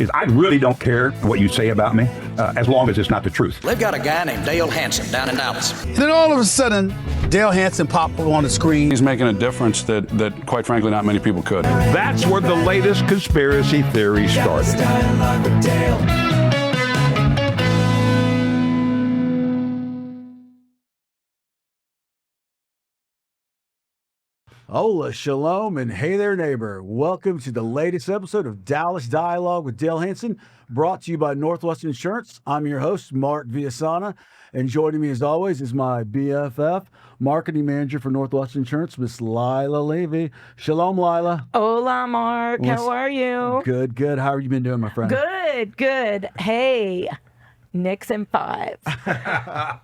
is I really don't care what you say about me, as long as it's not the truth. They've got a guy named Dale Hansen down in Dallas. And then all of a sudden, Dale Hansen popped up on the screen. He's making a difference that quite frankly, not many people could. That's where the latest conspiracy theory started. Hola, shalom, and hey there, neighbor. Welcome to the latest episode of Dallas Dialogue with Dale Hansen, brought to you by Northwestern Insurance. I'm your host, Mark Villasana, and joining me as always is my BFF, marketing manager for Northwestern Insurance, Miss Lila Levy. Shalom, Lila. Hola, Mark. How are you? Good, good. How have you been doing, my friend? Good, good. Hey, Knicks in 5.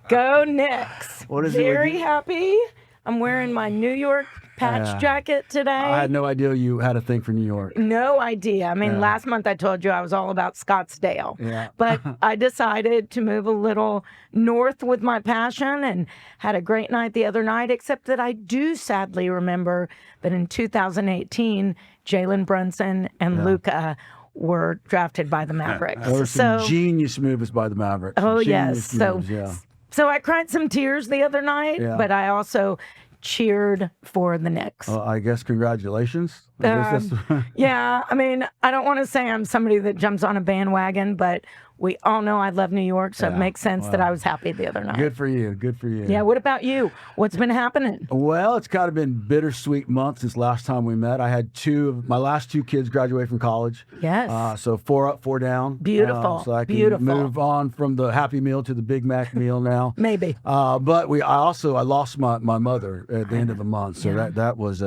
Go Knicks. What is Very it? happy. I'm wearing my New York patch jacket today. I had no idea you had a thing for New York. No idea. I mean, last month I told you I was all about Scottsdale. Yeah. But I decided to move a little north with my passion and had a great night the other night, except that I do sadly remember that in 2018, Jalen Brunson and Luka were drafted by the Mavericks. There were some genius moves by the Mavericks. Oh, Genius yes. moves, So I cried some tears the other night, but I also cheered for the Knicks. I guess congratulations. Yeah, I mean, I don't want to say I'm somebody that jumps on a bandwagon, but we all know I love New York, so it makes sense that I was happy the other night. Good for you. Good for you. Yeah, what about you? What's been happening? Well, it's kind of been bittersweet month since last time we met. I had my last two kids graduate from college. Yes. So 4 up, 4 down. Beautiful. So I can move on from the Happy Meal to the Big Mac meal now. Maybe. But I lost my mother at the end of the month, so that was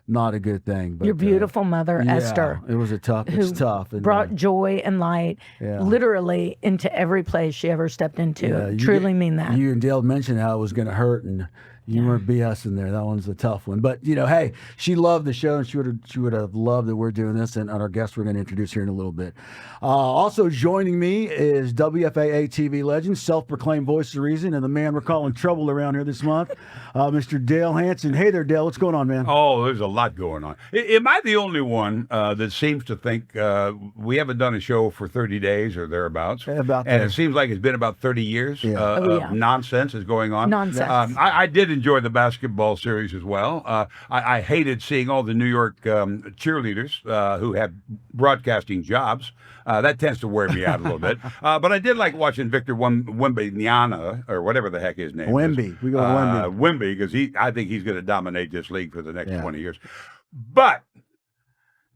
not a good thing. But, your beautiful mother, Esther. It was it's tough. And, brought joy and light literally into every place she ever stepped into. Truly mean that. You and Dale mentioned how it was going to hurt, and you weren't BSing there. That one's a tough one. But, hey, she loved the show, and she would have loved that we're doing this, and our guest we're going to introduce here in a little bit. Also joining me is WFAA TV legend, self-proclaimed voice of reason, and the man we're calling trouble around here this month, Mr. Dale Hansen. Hey there, Dale. What's going on, man? Oh, there's a lot going on. Am I the only one that seems to think we haven't done a show for 30 days or thereabouts? About and that. it seems like it's been about 30 years of nonsense is going on. Nonsense. I did enjoy the basketball series as well. I hated seeing all the New York cheerleaders who have broadcasting jobs. That tends to wear me out a little bit. But I did like watching Victor Wembanyama, or whatever the heck his name is. Wemby. We go Wemby. Wemby, because I think he's going to dominate this league for the next 20 years. But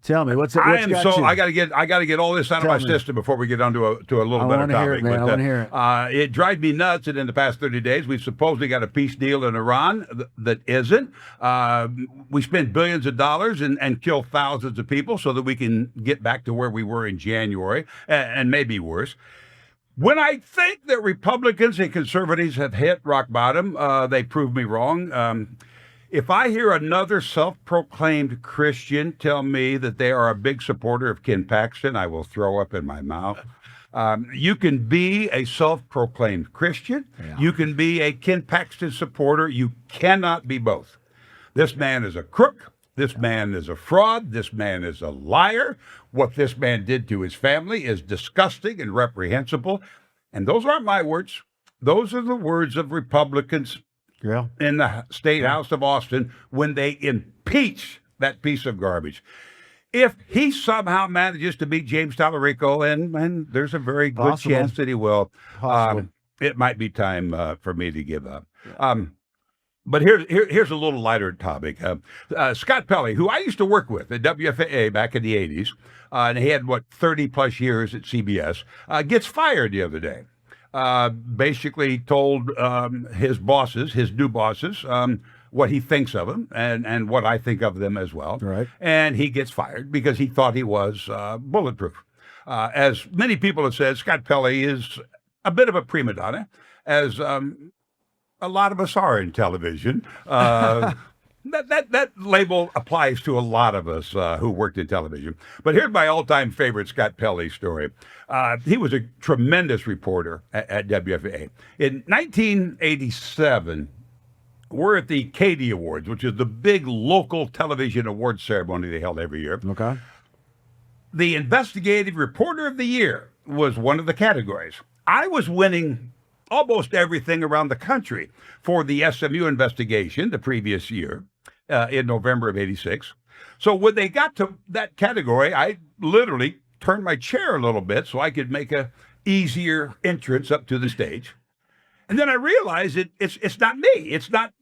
tell me, what's I got to get all this out of my system before we get on to a little better topic. Hear it, man. I want to hear it. It drives me nuts that in the past 30 days we've supposedly got a peace deal in Iran that isn't. We spend billions of dollars and kill thousands of people so that we can get back to where we were in January and maybe worse. When I think that Republicans and conservatives have hit rock bottom, they prove me wrong. If I hear another self-proclaimed Christian tell me that they are a big supporter of Ken Paxton, I will throw up in my mouth. You can be a self-proclaimed Christian. Yeah. You can be a Ken Paxton supporter. You cannot be both. This man is a crook. This man is a fraud. This man is a liar. What this man did to his family is disgusting and reprehensible. And those aren't my words. Those are the words of Republicans in the State House of Austin when they impeach that piece of garbage. If he somehow manages to beat James Tallarico, and there's a very good chance that he will, it might be time for me to give up. But here's a little lighter topic. Scott Pelley, who I used to work with at WFAA back in the 80s, and he had, 30-plus years at CBS, gets fired the other day. Basically told his new bosses, what he thinks of them and what I think of them as well. Right. And he gets fired because he thought he was bulletproof. As many people have said, Scott Pelley is a bit of a prima donna, as a lot of us are in television. That label applies to a lot of us who worked in television. But here's my all-time favorite Scott Pelley story. He was a tremendous reporter at WFAA. In 1987, we're at the Katie Awards, which is the big local television awards ceremony they held every year. Okay. the investigative reporter of the year was one of the categories. I was winning almost everything around the country for the SMU investigation the previous year in November of '86. So when they got to that category, I literally turned my chair a little bit so I could make a easier entrance up to the stage. And then I realized it's not me. It's not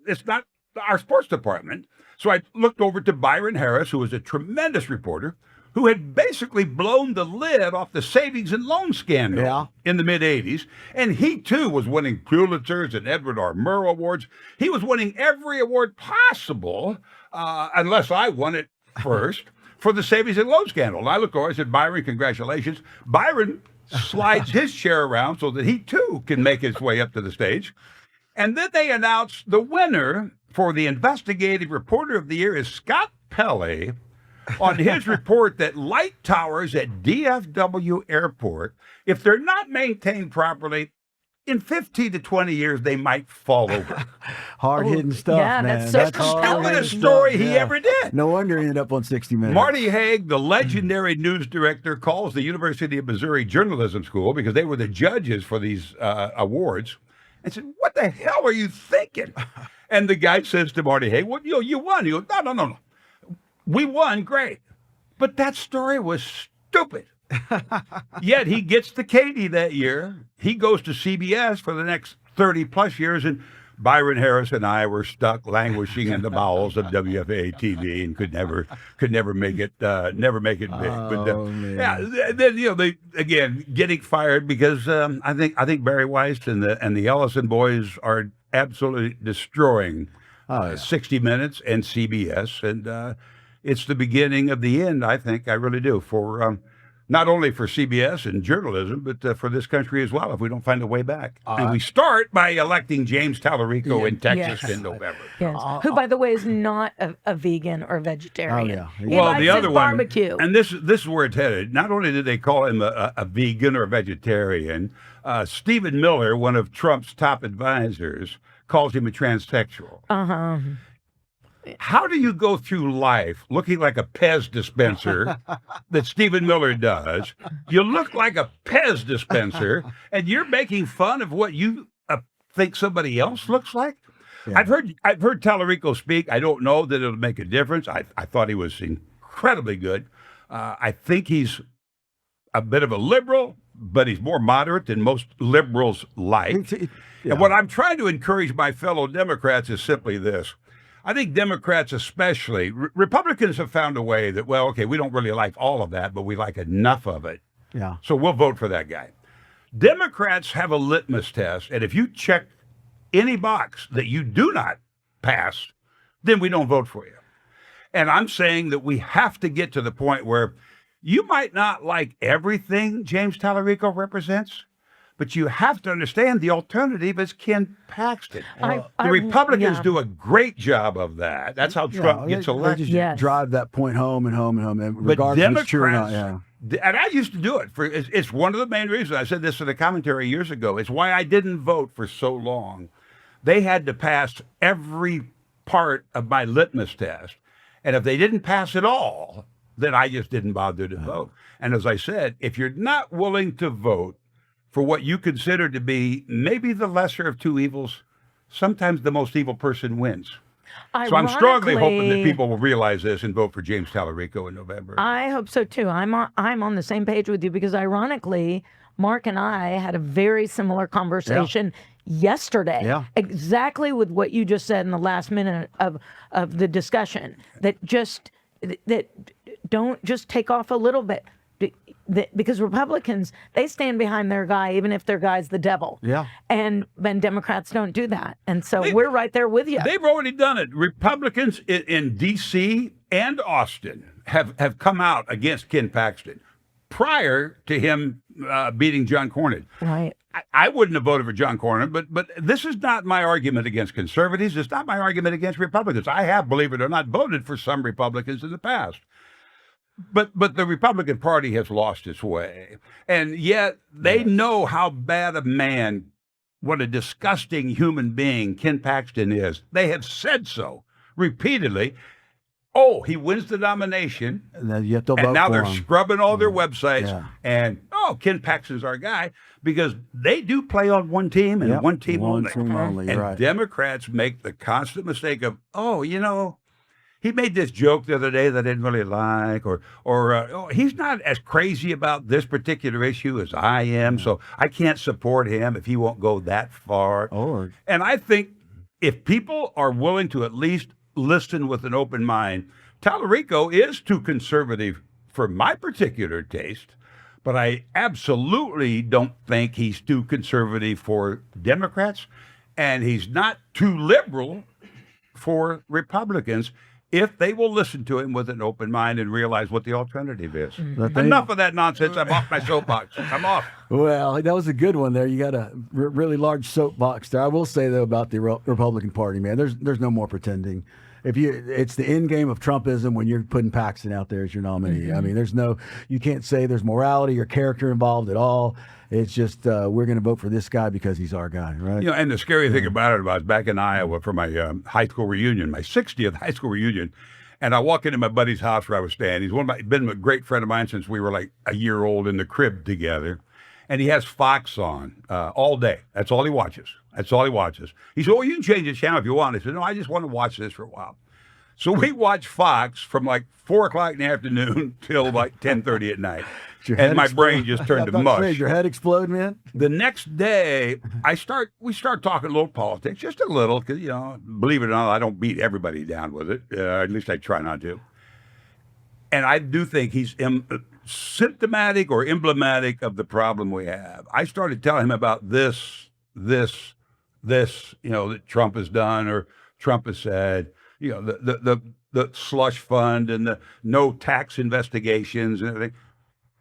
our sports department. So I looked over to Byron Harris, who was a tremendous reporter, who had basically blown the lid off the savings and loan scandal in the mid-'80s. And he, too, was winning Pulitzers and Edward R. Murrow Awards. He was winning every award possible, unless I won it first, for the savings and loan scandal. And I looked over, I said, Byron, congratulations. Byron slides his chair around so that he, too, can make his way up to the stage. And then they announced the winner for the investigative reporter of the year is Scott Pelley on his report that light towers at DFW Airport, if they're not maintained properly, in 15 to 20 years, they might fall over. Hard-hitting stuff, yeah, man. that's so compelling. Toughest story he ever did. No wonder he ended up on 60 Minutes. Marty Haig, the legendary news director, calls the University of Missouri Journalism School, because they were the judges for these awards, and said, what the hell are you thinking? And the guy says to Marty Haig, well, you won. He goes, no. We won, great. But that story was stupid. Yet he gets to Katy that year. He goes to CBS for the next 30 plus years, and Byron Harris and I were stuck languishing in the bowels of WFA TV and could never make it big. But then they again getting fired because I think Barry Weiss and the Ellison boys are absolutely destroying 60 Minutes and CBS, and it's the beginning of the end. I think I really do for. Not only for CBS and journalism, but for this country as well, if we don't find a way back. And we start by electing James Tallarico in Texas in November. Yes. Who, by the way, is not a vegan or vegetarian. Oh, yeah. He Well, likes the his other one, barbecue. and this is where it's headed. Not only did they call him a vegan or a vegetarian, Stephen Miller, one of Trump's top advisors, calls him a transsexual. How do you go through life looking like a Pez dispenser that Stephen Miller does? You look like a Pez dispenser, and you're making fun of what you think somebody else looks like? Yeah. I've heard Tallarico speak. I don't know that it'll make a difference. I thought he was incredibly good. I think he's a bit of a liberal, but he's more moderate than most liberals like. Yeah. And what I'm trying to encourage my fellow Democrats is simply this. I think Democrats especially, Republicans have found a way that, well, okay, we don't really like all of that, but we like enough of it. Yeah. So we'll vote for that guy. Democrats have a litmus test, and if you check any box that you do not pass, then we don't vote for you. And I'm saying that we have to get to the point where you might not like everything James Tallarico represents, but you have to understand the alternative is Ken Paxton. The Republicans do a great job of that. That's how Trump gets elected. They just drive that point home and home and home, and regardless if it's true or not. Yeah. And I used to do it. It's one of the main reasons. I said this in a commentary years ago. It's why I didn't vote for so long. They had to pass every part of my litmus test. And if they didn't pass it all, then I just didn't bother to vote. And as I said, if you're not willing to vote for what you consider to be maybe the lesser of two evils, sometimes the most evil person wins. So I'm strongly hoping that people will realize this and vote for James Tallarico in November. I hope so too. I'm on the same page with you because ironically, Mark and I had a very similar conversation yesterday, exactly with what you just said in the last minute of the discussion. That don't just take off a little bit. Because Republicans, they stand behind their guy, even if their guy's the devil. Yeah. And Democrats don't do that. And so we're right there with you. They've already done it. Republicans in D.C. and Austin have come out against Ken Paxton prior to him beating John Cornyn. Right. I wouldn't have voted for John Cornyn, but this is not my argument against conservatives. It's not my argument against Republicans. I have, believe it or not, voted for some Republicans in the past. But the Republican Party has lost its way. And yet they know how bad a man, what a disgusting human being Ken Paxton is. They have said so repeatedly. Oh, he wins the nomination, And then you have to vote and now for they're him. scrubbing all their websites, Yeah. and Ken Paxton's our guy, because they do play on one team and Yep, one team one only. team only, And right. Democrats make the constant mistake of, he made this joke the other day that I didn't really like, or he's not as crazy about this particular issue as I am, so I can't support him if he won't go that far. And I think if people are willing to at least listen with an open mind, Tallarico is too conservative for my particular taste, but I absolutely don't think he's too conservative for Democrats, and he's not too liberal for Republicans if they will listen to him with an open mind and realize what the alternative is. Enough of that nonsense. I'm off my soapbox. I'm off. Well, that was a good one there. You got a really large soapbox there. I will say, though, about the Republican Party, man, there's no more pretending. It's the end game of Trumpism when you're putting Paxton out there as your nominee. I mean, you can't say there's morality or character involved at all. It's just we're going to vote for this guy because he's our guy, right? And the scary thing about it, I was back in Iowa for my high school reunion, my 60th high school reunion, and I walk into my buddy's house where I was staying. He's been a great friend of mine since we were like a year old in the crib together, and he has Fox on all day. That's all he watches. He said, "Oh, you can change the channel if you want." I said, "No, I just want to watch this for a while." So we watch Fox from like 4 o'clock in the afternoon till like 10:30 at night. And my brain just turned to mush. Did your head explode, man? The next day, we start talking a little politics, just a little, because, believe it or not, I don't beat everybody down with it. At least I try not to. And I do think he's symptomatic or emblematic of the problem we have. I started telling him about this, that Trump has done or Trump has said, the slush fund and the no tax investigations and everything.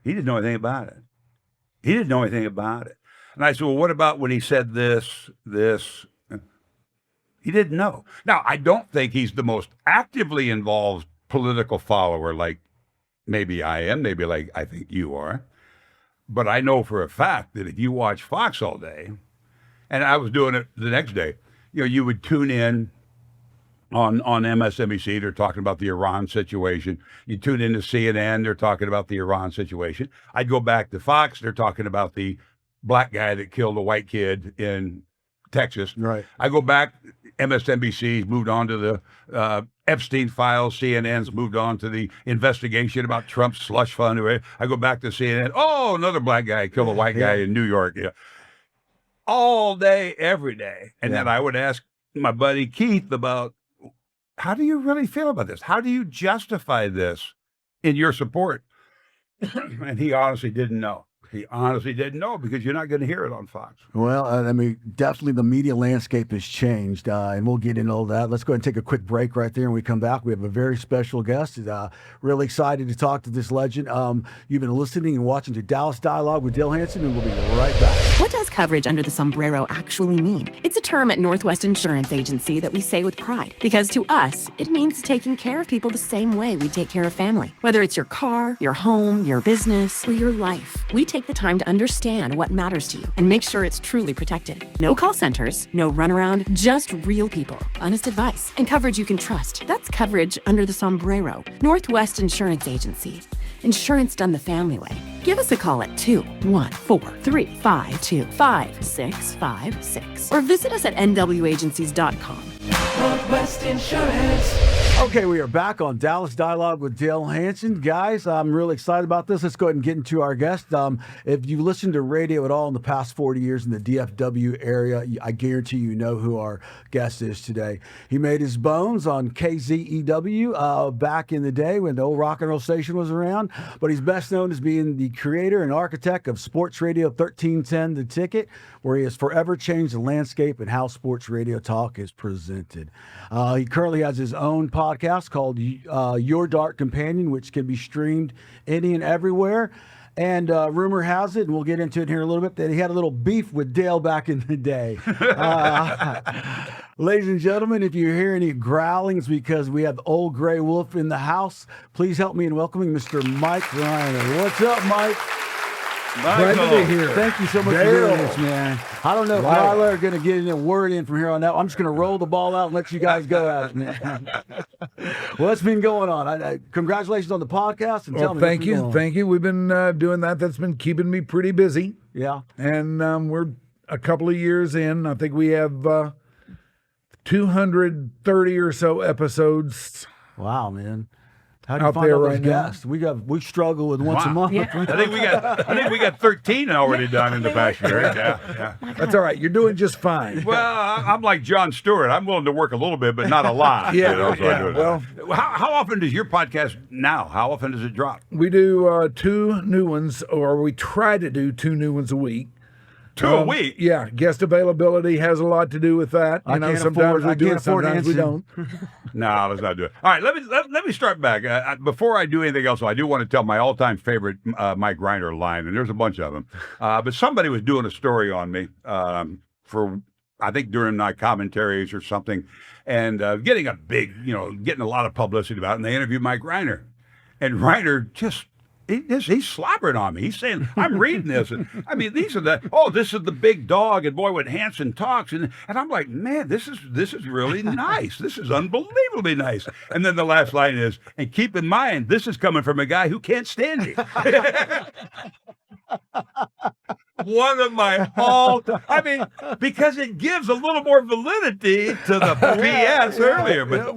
He didn't know anything about it. And I said, well, what about when he said this? He didn't know. Now, I don't think he's the most actively involved political follower like maybe I am, maybe like I think you are. But I know for a fact that if you watch Fox all day, and I was doing it the next day, you would tune in on MSNBC, they're talking about the Iran situation. You tune into CNN, they're talking about the Iran situation. I'd go back to Fox, they're talking about the black guy that killed a white kid in Texas. Right. I go back, MSNBC's moved on to the Epstein files, CNN's moved on to the investigation about Trump's slush fund. I go back to CNN, another black guy killed a white guy in New York. Yeah. All day, every day. And then I would ask my buddy Keith about, how do you really feel about this? How do you justify this in your support? And he honestly didn't know. Because you're not going to hear it on Fox. Well, definitely the media landscape has changed, and we'll get into all that. Let's go ahead and take a quick break right there. And when we come back, we have a very special guest. Really excited to talk to this legend. You've been listening and watching to Dallas Dialogue with Dale Hansen, and we'll be right back. What does coverage under the sombrero actually mean? It's a term at Northwest Insurance Agency that we say with pride, because to us, it means taking care of people the same way we take care of family. Whether it's your car, your home, your business, or your life, we take the time to understand what matters to you and make sure it's truly protected. No call centers, no runaround, just real people, honest advice, and coverage you can trust. That's coverage under the sombrero. Northwest Insurance Agency. Insurance done the family way. Give us a call at 214-352-5656 or visit us at nwagencies.com. Northwest Insurance. Okay, we are back on Dallas Dialogue with Dale Hansen. Guys, I'm really excited about this. Let's go ahead and get into our guest. If you listened to radio at all in the past 40 years in the DFW area, I guarantee you know who our guest is today. He made his bones on KZEW back in the day when the old rock and roll station was around, but he's best known as being the creator and architect of Sports Radio 1310 The Ticket, where he has forever changed the landscape and how sports radio talk is presented. He currently has his own podcast called Your Dark Companion, which can be streamed any and everywhere. And rumor has it, and we'll get into it here in a little bit, that he had a little beef with Dale back in the day. Ladies and gentlemen, if you hear any growlings because we have the old gray wolf in the house, please help me in welcoming Mr. Mike Rhyner. What's up, Mike? Glad to be here. Thank you so much for doing this, man. I don't know if Lila are going to get a word in from here on out. I'm just going to roll the ball out and let you guys go at it, man. What's been going on? Congratulations on the podcast. And tell me thank you. Thank you. We've been doing that. That's been keeping me pretty busy. Yeah. And we're a couple of years in. I think we have 230 or so episodes. Wow, man. How do you out find there all those right now. guests? We struggle with once a month. Yeah. I think we got 13 already done in the past year. Yeah. That's all right. You're doing just fine. Well, I'm like Jon Stewart. I'm willing to work a little bit, but not a lot. Yeah, you know, so I do it. well- how often does your podcast now? How often does it drop? We do 2 new ones, or we try to do 2 new ones a week. 2 a week? Yeah, guest availability has a lot to do with that. I can't sometimes afford- we I do can't it, afford sometimes we Hanson. don't. No, let's not do it. All right, let me start back. Before I do anything else, I do want to tell my all-time favorite Mike Rhyner line, and there's a bunch of them. But somebody was doing a story on me for, I think, during my commentaries or something, and getting a lot of publicity about it, and they interviewed Mike Rhyner. And Rhyner he's slobbering on me. He's saying, I'm reading this. And, I mean, this is the big dog. And boy, when Hanson talks. And I'm like, man, this is really nice. This is unbelievably nice. And then the last line is, and keep in mind, this is coming from a guy who can't stand you. One of my because it gives a little more validity to the BS earlier. But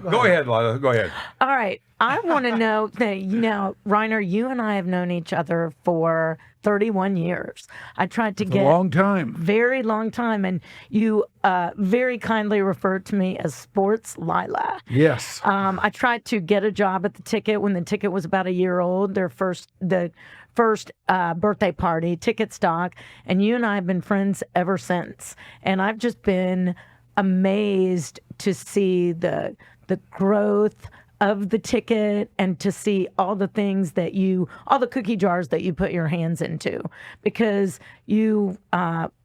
go ahead, Lila. Go ahead. All right. I want to know that, Rhyner, you and I have known each other for 31 years. I tried to get A long time. very long time, and you very kindly referred to me as Sports Lila. Yes. I tried to get a job at the Ticket when the Ticket was about a year old, the first birthday party, Ticket stock, and you and I have been friends ever since. And I've just been amazed to see the growth of the Ticket and to see all the things all the cookie jars that you put your hands into, because I'm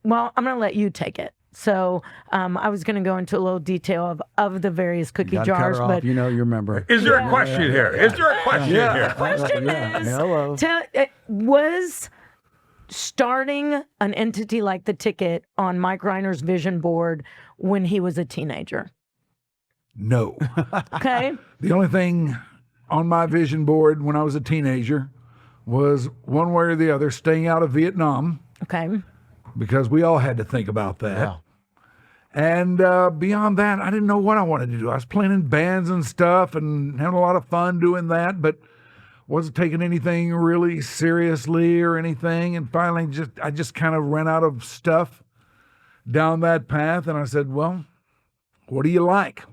going to let you take it. So I was going to go into a little detail of the various cookie jars, but you remember. Is there a question here? Is there a question here? question is, Hello. was starting an entity like the Ticket on Mike Rhyner's vision board when he was a teenager? No. Okay. The only thing on my vision board when I was a teenager was one way or the other staying out of Vietnam, Okay. because we all had to think about that. Yeah. And beyond that, I didn't know what I wanted to do. I was playing in bands and stuff and having a lot of fun doing that, but wasn't taking anything really seriously or anything. And finally, I just kind of ran out of stuff down that path. And I said, well, what do you like?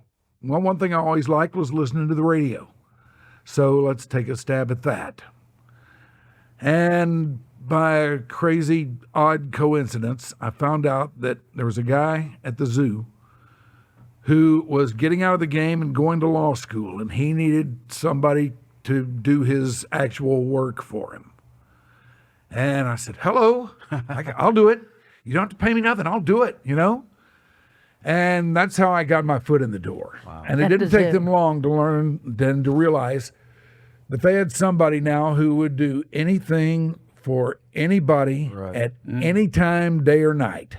Well, one thing I always liked was listening to the radio. So let's take a stab at that. And by a crazy, odd coincidence, I found out that there was a guy at the zoo who was getting out of the game and going to law school, and he needed somebody to do his actual work for him. And I said, hello, I'll do it. You don't have to pay me nothing. I'll do it, And that's how I got my foot in the door. Wow. And it didn't take them long to learn, then to realize that they had somebody now who would do anything for anybody at any time, day or night,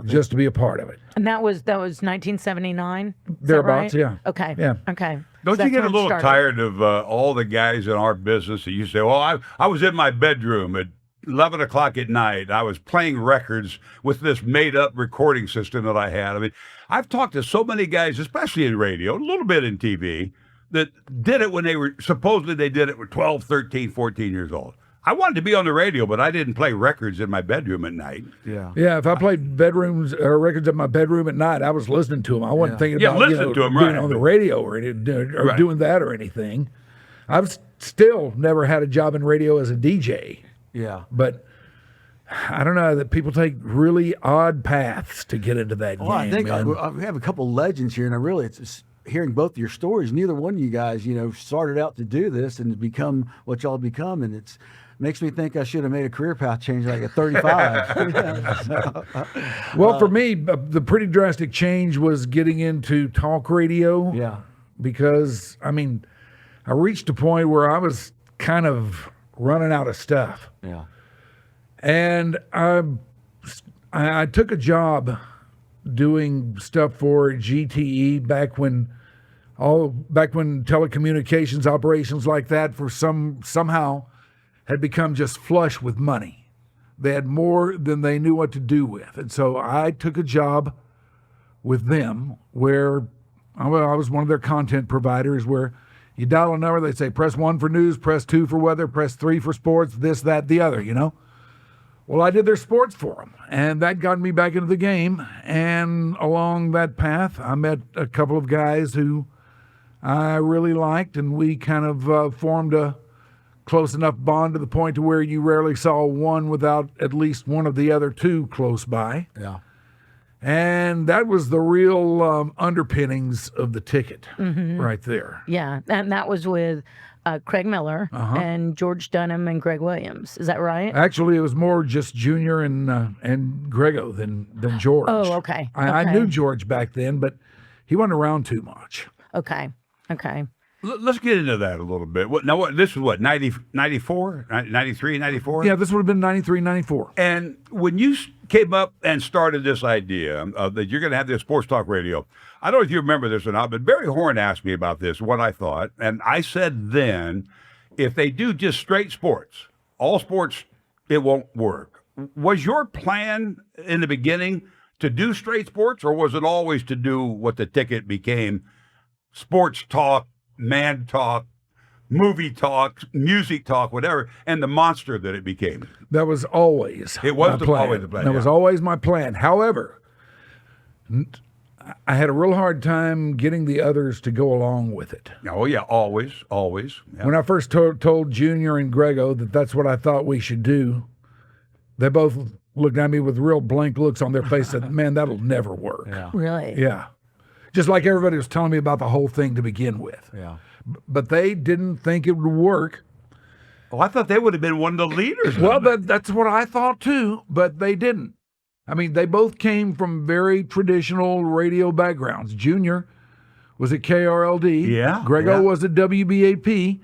just to be a part of it. And that was 1979? Thereabouts, right? yeah. Okay. Yeah. Okay. Don't So you that's get a when it little started. tired of all the guys in our business that you say, well, I was in my bedroom at 11 o'clock at night. I was playing records with this made-up recording system that I had. I mean, I've talked to so many guys, especially in radio, a little bit in TV, that did it when supposedly they did it with 12, 13, 14 years old. I wanted to be on the radio, but I didn't play records in my bedroom at night. Yeah. Yeah, if I played records in my bedroom at night, I was listening to them. I wasn't thinking about listening to 'em, doing right. it on the radio or doing that or anything. I've still never had a job in radio as a DJ. Yeah. But I don't know, that people take really odd paths to get into that game. Well, I think man. we have a couple legends here, and I really, it's hearing both of your stories. Neither one of you guys, started out to do this and become what y'all become, and it's makes me think I should have made a career path change like at 35. Well, for me, the pretty drastic change was getting into talk radio. Yeah. Because, I reached a point where I was kind of running out of stuff. Yeah. And I took a job doing stuff for GTE back when telecommunications operations like that somehow had become just flush with money. They had more than they knew what to do with. And so I took a job with them where I was one of their content providers, where you dial a number, they say, press 1 for news, press 2 for weather, press 3 for sports, this, that, the other, Well, I did their sports for them, and that got me back into the game. And along that path, I met a couple of guys who I really liked, and we kind of formed a close enough bond to the point to where you rarely saw one without at least one of the other two close by. Yeah. And that was the real underpinnings of the ticket right there. Yeah, and that was with Craig Miller and George Dunham and Greg Williams. Is that right? Actually, it was more just Junior and Grego than George. Oh, okay. I Okay. knew George back then, but he wasn't around too much. Okay. Let's get into that a little bit. This was what, 94, 93, 94? Yeah, this would have been 93, 94. And when you came up and started this idea that you're going to have this sports talk radio, I don't know if you remember this or not, but Barry Horn asked me about this, what I thought. And I said then, if they do just straight sports, all sports, it won't work. Was your plan in the beginning to do straight sports, or was it always to do what the ticket became, sports talk, man talk, movie talk, music talk, whatever, and the monster that it became? That was always always my plan. the plan. That was always my plan. However, I had a real hard time getting the others to go along with it. Oh, yeah, always. Yeah. When I first told Junior and Grego that that's what I thought we should do, they both looked at me with real blank looks on their face and said, man, that'll never work. Yeah. Really? Yeah. Just like everybody was telling me about the whole thing to begin with. Yeah. But they didn't think it would work. Oh, I thought they would have been one of the leaders. Well, that's what I thought too, but they didn't. I mean, they both came from very traditional radio backgrounds. Junior was at KRLD. Yeah. Grego was at WBAP.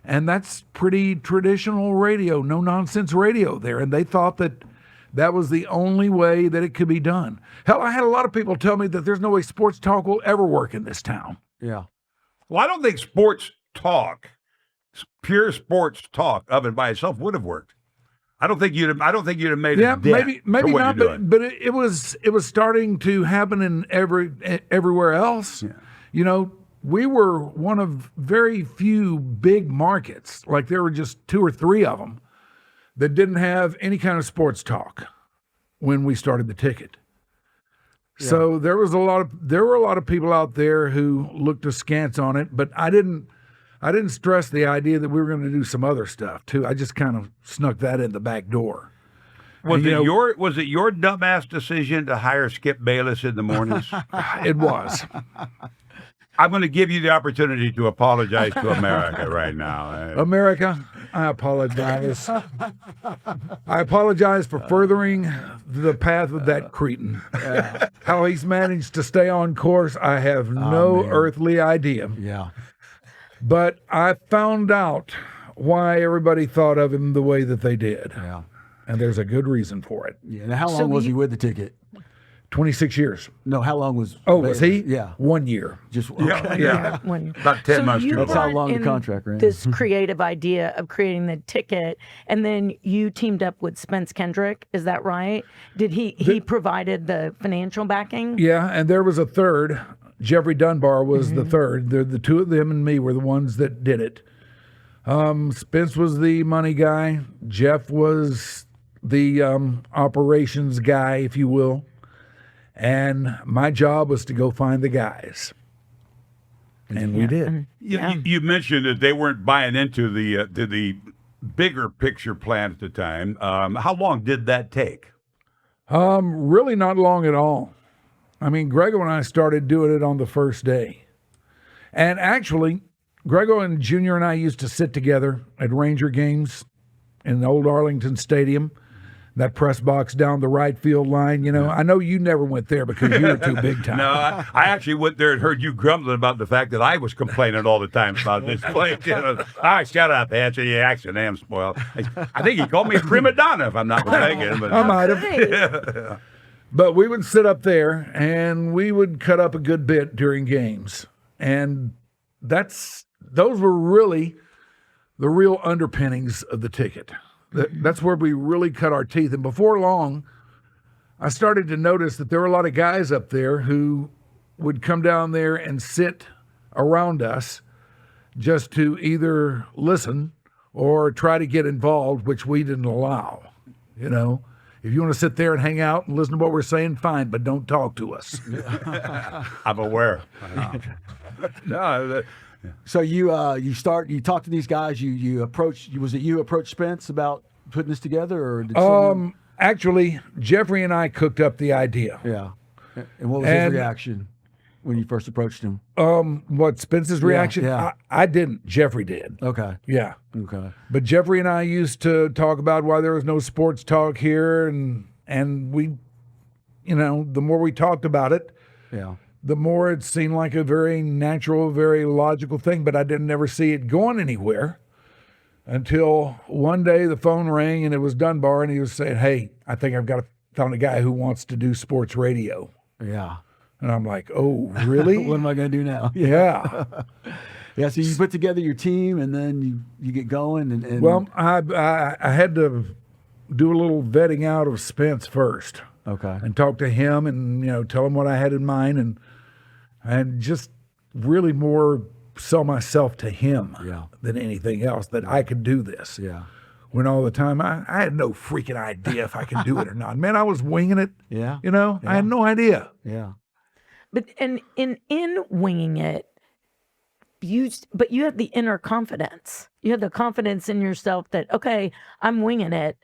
And that's pretty traditional radio, no-nonsense radio there. And they thought that was the only way that it could be done. Hell, I had a lot of people tell me that there's no way sports talk will ever work in this town. Yeah. Well, I don't think sports talk, pure sports talk of it by itself would have worked. I don't think you'd have made it. Yeah, maybe not, but it was starting to happen in everywhere else. Yeah. We were one of very few big markets. Like there were just 2 or 3 of them that didn't have any kind of sports talk when we started the ticket. Yeah. So there were a lot of people out there who looked askance on it, but I didn't stress the idea that we were going to do some other stuff too. I just kind of snuck that in the back door. Was it your dumbass decision to hire Skip Bayless in the mornings? It was. I'm going to give you the opportunity to apologize to America right now. America, I apologize. I apologize for furthering the path of that cretin. How he's managed to stay on course, I have no earthly idea. Yeah. But I found out why everybody thought of him the way that they did. Yeah. And there's a good reason for it. Yeah. Now, how long was he with the ticket? 26 years. No, how long was? Was he? Yeah. 1 year. Just okay. Yeah. About 10 months. You That's how brought long the in contract ran. This creative idea of creating the ticket, and then you teamed up with Spence Kendrick. Is that right? Did he provided the financial backing? Yeah, and there was a third. Jeffrey Dunbar was the third. The 2 of them and me were the ones that did it. Spence was the money guy. Jeff was the operations guy, if you will. And my job was to go find the guys. And we did. You mentioned that they weren't buying into the bigger picture plan at the time. How long did that take? Really not long at all. I mean, Grego and I started doing it on the first day. And actually, Grego and Junior and I used to sit together at Ranger games in the old Arlington Stadium. that press box down the right field line. I know you never went there because you were too big time. No, I actually went there and heard you grumbling about the fact that I was complaining all the time about this place. Shut up, Hanson. You actually am spoiled. I think he called me a prima donna, if I'm not mistaken. But I might have. But we would sit up there and we would cut up a good bit during games. And those were really the real underpinnings of the ticket. That's where we really cut our teeth. And before long, I started to notice that there were a lot of guys up there who would come down there and sit around us just to either listen or try to get involved, which we didn't allow. If you want to sit there and hang out and listen to what we're saying, fine, but don't talk to us. I'm aware. No. So you talk to these guys. You approach Spence about putting this together, or did someone... Actually, Jeffrey and I cooked up the idea. Yeah. And what was his reaction when you first approached him? What Spence's reaction? Yeah. I didn't. Jeffrey did. Okay. Yeah. Okay. But Jeffrey and I used to talk about why there was no sports talk here, and we, the more we talked about it, yeah, the more it seemed like a very natural, very logical thing, but I didn't ever see it going anywhere until one day the phone rang and it was Dunbar and he was saying, "Hey, I think I've found a guy who wants to do sports radio." Yeah. And I'm like, "Oh, really?" What am I going to do now? Yeah. Yeah, so you put together your team and then you get going. And Well, I had to do a little vetting out of Spence first. Okay. And talk to him and, tell him what I had in mind and just really more sell myself to him than anything else, that I could do this. Yeah. When all the time I had no freaking idea if I could do it or not. Man, I was winging it. Yeah. I had no idea. Yeah. But in winging it, you had the inner confidence. You had the confidence in yourself that, okay, I'm winging it,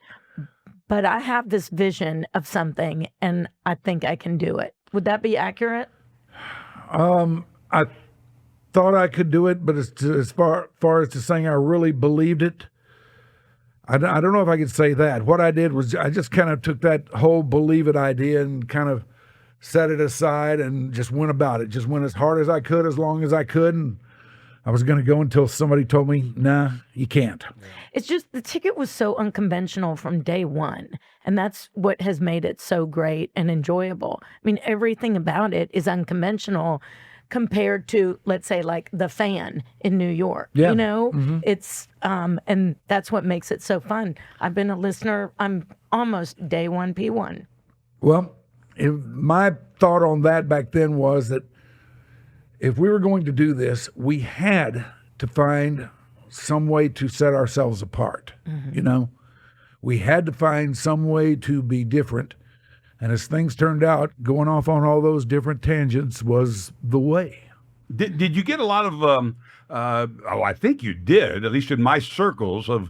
but I have this vision of something and I think I can do it. Would that be accurate? I thought I could do it, but as far as to saying I really believed it, I don't know if I could say that. What I did was I just kind of took that whole believe it idea and kind of set it aside and just went about it. Just went as hard as I could, as long as I could, and I was going to go until somebody told me, "Nah, you can't." It's just the ticket was so unconventional from day one, and that's what has made it so great and enjoyable. I mean, everything about it is unconventional compared to, let's say, like The Fan in New York. Yeah. It's and that's what makes it so fun. I've been a listener. I'm almost day one P1. Well, my thought on that back then was that if we were going to do this, we had to find some way to set ourselves apart. Mm-hmm. We had to find some way to be different. And as things turned out, going off on all those different tangents was the way. Did you get a lot of, I think you did, at least in my circles, of,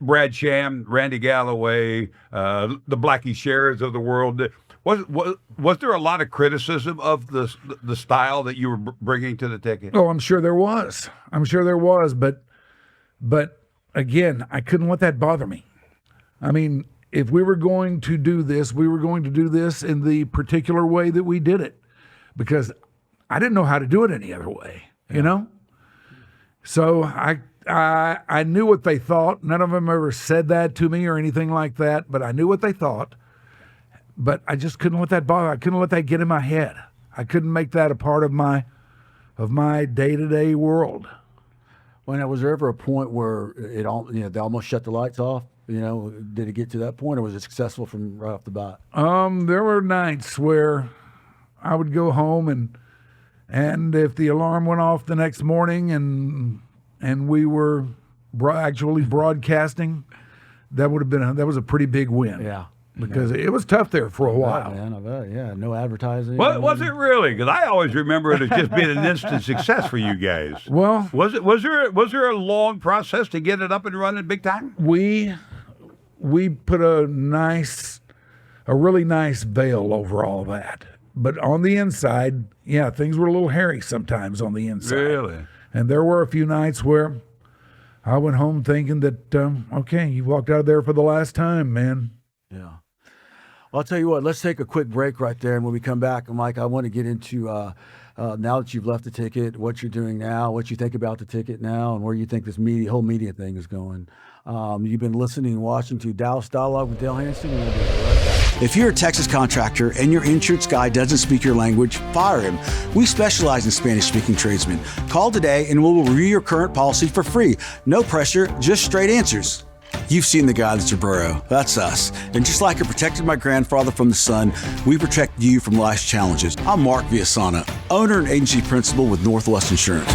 Brad Sham, Randy Galloway, the Blackie Sherrers of the world. Was there a lot of criticism of the style that you were bringing to the ticket? Oh, I'm sure there was. But again, I couldn't let that bother me. I mean, if we were going to do this, we were going to do this in the particular way that we did it, because I didn't know how to do it any other way, So I knew what they thought. None of them ever said that to me or anything like that, but I knew what they thought. But I just couldn't let that bother. I couldn't let that get in my head. I couldn't make that a part of my day-to-day world. Well, was there ever a point where they almost shut the lights off? Did it get to that point, or was it successful from right off the bat? There were nights where I would go home and if the alarm went off the next morning and we were actually broadcasting, that was a pretty big win. Yeah. Because it was tough there for a while. I bet. Yeah, no advertising. What was it really? Because I always remember it as just being an instant success for you guys. Well, was there a long process to get it up and running big time? We put a really nice veil over all that. But on the inside, things were a little hairy sometimes on the inside. Really? And there were a few nights where I went home thinking that, okay, you walked out of there for the last time, man. Yeah. Well, I'll tell you what, let's take a quick break right there. And when we come back, Mike, I want to get into now that you've left the ticket, what you're doing now, what you think about the ticket now, and where you think this whole media thing is going. You've been listening and watching to Dallas Dialogue with Dale Hansen. We're going to be right back. If you're a Texas contractor and your insurance guy doesn't speak your language, fire him. We specialize in Spanish-speaking tradesmen. Call today and we'll review your current policy for free. No pressure, just straight answers. You've seen the guy that's your bro. That's us. And just like I protected my grandfather from the sun, we protect you from life's challenges. I'm Mark Villasana, owner and agency principal with Northwest Insurance.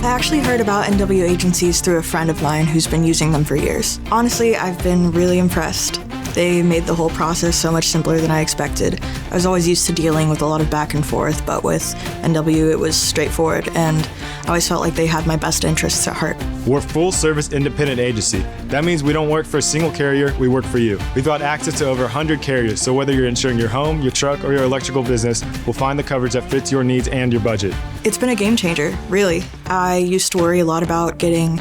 I actually heard about NW agencies through a friend of mine who's been using them for years. Honestly, I've been really impressed. They made the whole process so much simpler than I expected. I was always used to dealing with a lot of back and forth, but with NW it was straightforward, and I always felt like they had my best interests at heart. We're a full-service independent agency. That means we don't work for a single carrier, we work for you. We've got access to over 100 carriers, so whether you're insuring your home, your truck, or your electrical business, we'll find the coverage that fits your needs and your budget. It's been a game changer, really. I used to worry a lot about getting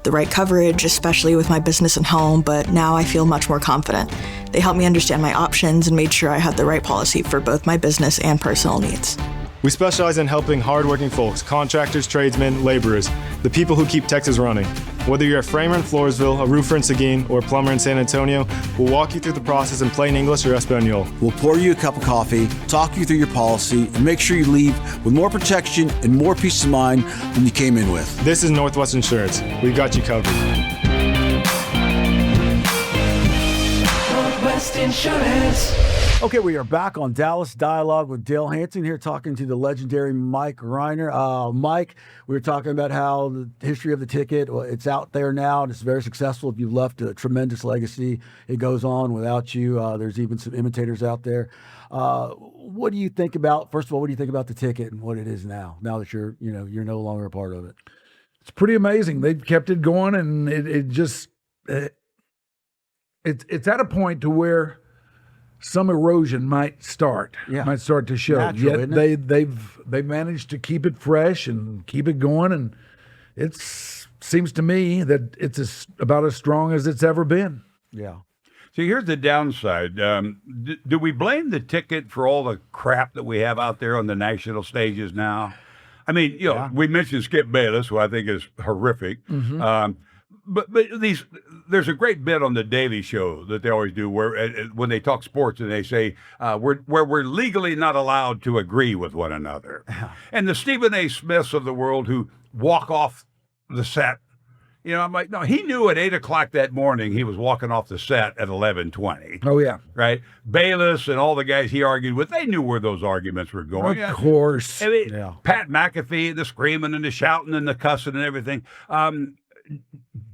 the right coverage, especially with my business and home, but now I feel much more confident. They helped me understand my options and made sure I had the right policy for both my business and personal needs. We specialize in helping hardworking folks, contractors, tradesmen, laborers, the people who keep Texas running. Whether you're a framer in Floresville, a roofer in Seguin, or a plumber in San Antonio, we'll walk you through the process in plain English or Espanol. We'll pour you a cup of coffee, talk you through your policy, and make sure you leave with more protection and more peace of mind than you came in with. This is Northwest Insurance. We've got you covered. Northwest Insurance. Okay, we are back on Dallas Dialogue with Dale Hansen here talking to the legendary Mike Rhyner. Mike, we were talking about how the history of the ticket, well, it's out there now and it's very successful. You've left a tremendous legacy. It goes on without you. There's even some imitators out there. What do you think about, first of all, what do you think about the ticket and what it is now that you're no longer a part of it? It's pretty amazing. They've kept it going, and it's at a point to where some erosion might start to show. Natural, Yet they've managed to keep it fresh and keep it going, and it seems to me that it's about as strong as it's ever been. Yeah. So here's the downside. Do we blame the ticket for all the crap that we have out there on the national stages now? I mean, we mentioned Skip Bayless, who I think is horrific. Mm-hmm. But there's a great bit on the Daily Show that they always do where when they talk sports and they say we're legally not allowed to agree with one another. And the Stephen A. Smiths of the world who walk off the set, I'm like, no, he knew at 8:00 that morning he was walking off the set at 11:20. Oh yeah, right. Bayless and all the guys he argued with, they knew where those arguments were going. Of course. I mean, Pat McAfee, the screaming and the shouting and the cussing and everything.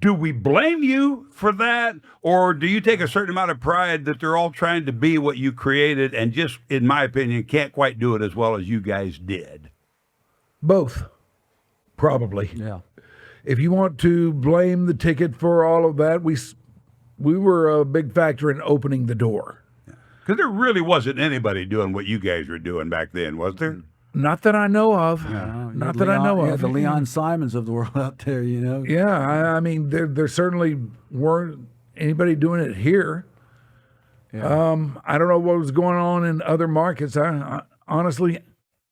Do we blame you for that, or do you take a certain amount of pride that they're all trying to be what you created and just, in my opinion, can't quite do it as well as you guys did? Both, probably. Yeah. If you want to blame the ticket for all of that, we were a big factor in opening the door. Because there really wasn't anybody doing what you guys were doing back then, was there? Not that I know of. Yeah. Not that I know of. The Leon Simons of the world out there, Yeah, I mean, there certainly weren't anybody doing it here. Yeah. I don't know what was going on in other markets. I honestly,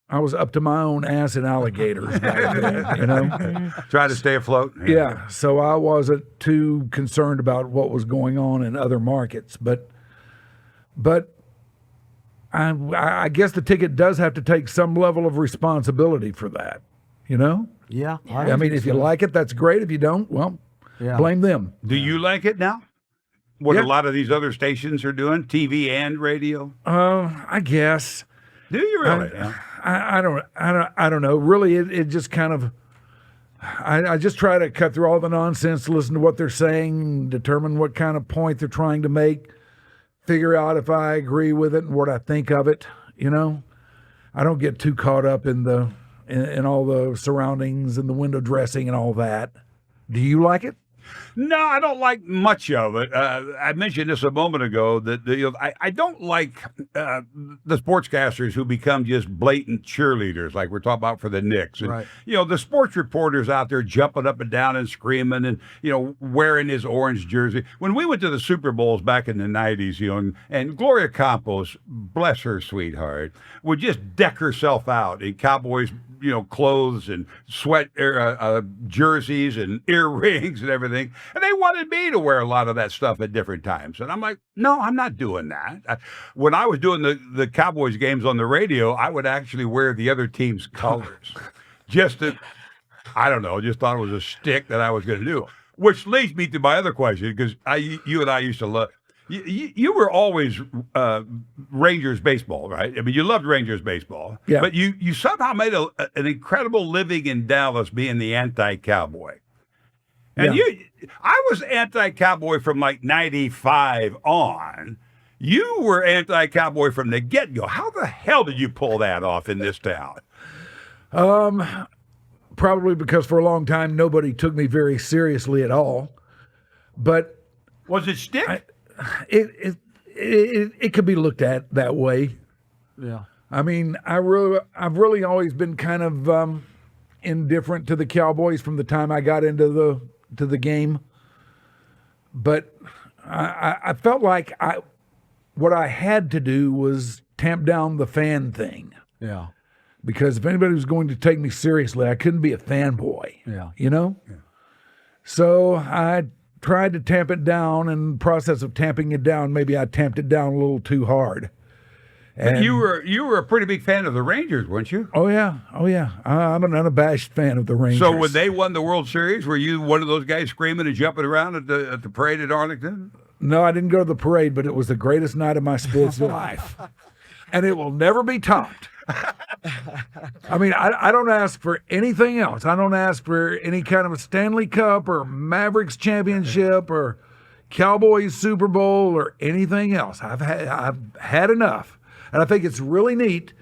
I was up to my own ass in alligators back then, Try to stay afloat. Yeah, so I wasn't too concerned about what was going on in other markets, but I guess the ticket does have to take some level of responsibility for that, Yeah. I mean, if you like it, that's great. If you don't, well, blame them. Do you like it now? What a lot of these other stations are doing, TV and radio? I guess. Do you really? I don't know. Really, it just kind of. I just try to cut through all the nonsense, listen to what they're saying, determine what kind of point they're trying to make, figure out if I agree with it and what I think of it. I don't get too caught up in all the surroundings and the window dressing and all that. Do you like it? No, I don't like much of it. I mentioned this a moment ago that I don't like the sportscasters who become just blatant cheerleaders, like we're talking about for the Knicks. And, Right. the sports reporters out there jumping up and down and screaming and, wearing his orange jersey. When we went to the Super Bowls back in the 90s, and Gloria Campos, bless her sweetheart, would just deck herself out in Cowboys clothes and sweat jerseys and earrings and everything. And they wanted me to wear a lot of that stuff at different times. And I'm like, no, I'm not doing that. When I was doing the Cowboys games on the radio, I would actually wear the other team's colors. Just thought it was a stick that I was going to do. Which leads me to my other question, because you and I used to love. You were always Rangers baseball, right? I mean, you loved Rangers baseball. Yeah. But you somehow made an incredible living in Dallas being the anti-Cowboy. And I was anti-Cowboy from like 95 on. You were anti-Cowboy from the get-go. How the hell did you pull that off in this town? Probably because for a long time nobody took me very seriously at all. But was it stick? It could be looked at that way. Yeah. I mean, I've really always been kind of indifferent to the Cowboys from the time I got into the game. But I felt like what I had to do was tamp down the fan thing. Yeah. Because if anybody was going to take me seriously, I couldn't be a fanboy. Yeah. Yeah. So I tried to tamp it down, and in the process of tamping it down, maybe I tamped it down a little too hard. And you were a pretty big fan of the Rangers, weren't you? Oh yeah. I'm an unabashed fan of the Rangers. So when they won the World Series, were you one of those guys screaming and jumping around at the parade at Arlington? No, I didn't go to the parade, but it was the greatest night of my sports life, and it will never be topped. I mean, I don't ask for anything else. I don't ask for any kind of a Stanley Cup or Mavericks championship or Cowboys Super Bowl or anything else. I've had enough. And I think it's really neat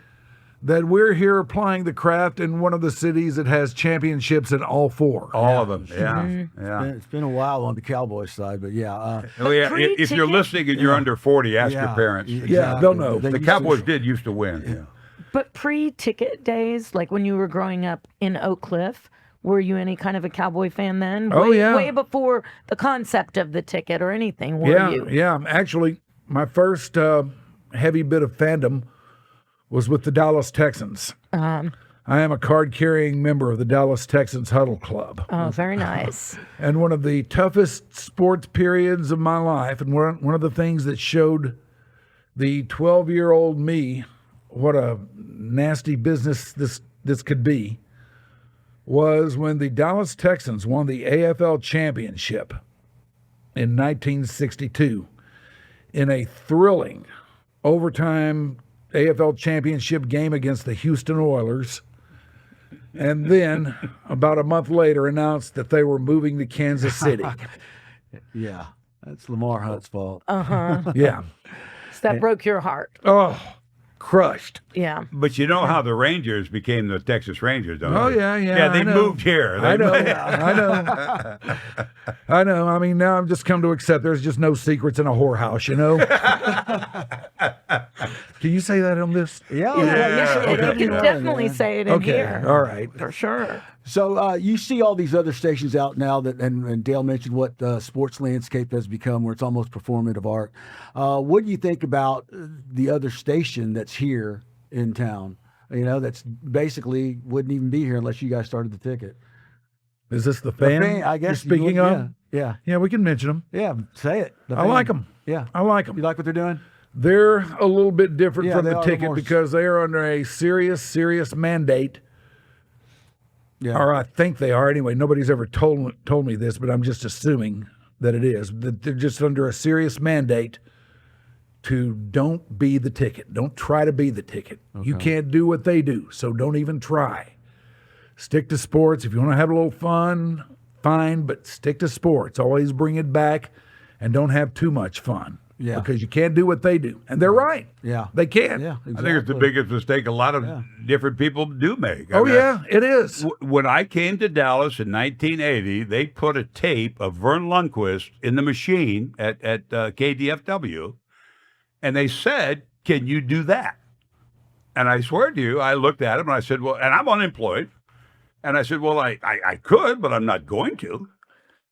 that we're here applying the craft in one of the cities that has championships in all four. All of them, yeah. Mm-hmm. Yeah. It's been a while on the Cowboys side, but yeah. If you're listening and you're under 40, ask your parents. Yeah, they'll know. The Cowboys did used to win. Yeah. But pre-ticket days, like when you were growing up in Oak Cliff, were you any kind of a Cowboy fan then? Oh, yeah. Way before the concept of the ticket or anything, were you? Yeah. Actually, my first heavy bit of fandom was with the Dallas Texans. I am a card-carrying member of the Dallas Texans Huddle Club. Oh, very nice. And one of the toughest sports periods of my life, and one of the things that showed the 12-year-old me what a nasty business this could be, was when the Dallas Texans won the AFL championship in 1962 in a thrilling overtime AFL championship game against the Houston Oilers, and then about a month later announced that they were moving to Kansas City. Yeah, that's Lamar Hunt's fault. Yeah. So that broke your heart. Oh, crushed. Yeah. But you know how the Rangers became the Texas Rangers, don't Oh, you? yeah. Yeah, they moved here. I know. I know. I mean, now I've just come to accept there's just no secrets in a whorehouse, you know? Can you say that on this? Yeah. You can definitely say it in here. All right. For sure. So you see all these other stations out now that, and Dale mentioned what sports landscape has become, where it's almost performative art. What do you think about the other station that's here in town? That's basically wouldn't even be here unless you guys started the ticket. Is this the fan? I guess you're speaking of? Yeah. Yeah, we can mention them. Yeah, say it. I like them. Yeah, I like them. You like what they're doing? They're a little bit different from the ticket more... because they are under a serious mandate. Yeah. Or I think they are anyway. Nobody's ever told me this, but I'm just assuming that it is. That they're just under a serious mandate to don't be the ticket. Don't try to be the ticket. Okay. You can't do what they do, so don't even try. Stick to sports. If you want to have a little fun, fine, but stick to sports. Always bring it back and don't have too much fun. Yeah. because you can't do what they do. And they're right. Yeah. They can't. Yeah, exactly. I think it's the biggest mistake a lot of different people do make. Oh, yeah, it is. When I came to Dallas in 1980, they put a tape of Vern Lundquist in the machine at KDFW, and they said, "Can you do that?" And I swear to you, I looked at him and I said, "Well," and I'm unemployed, and I said, "Well, I could, but I'm not going to."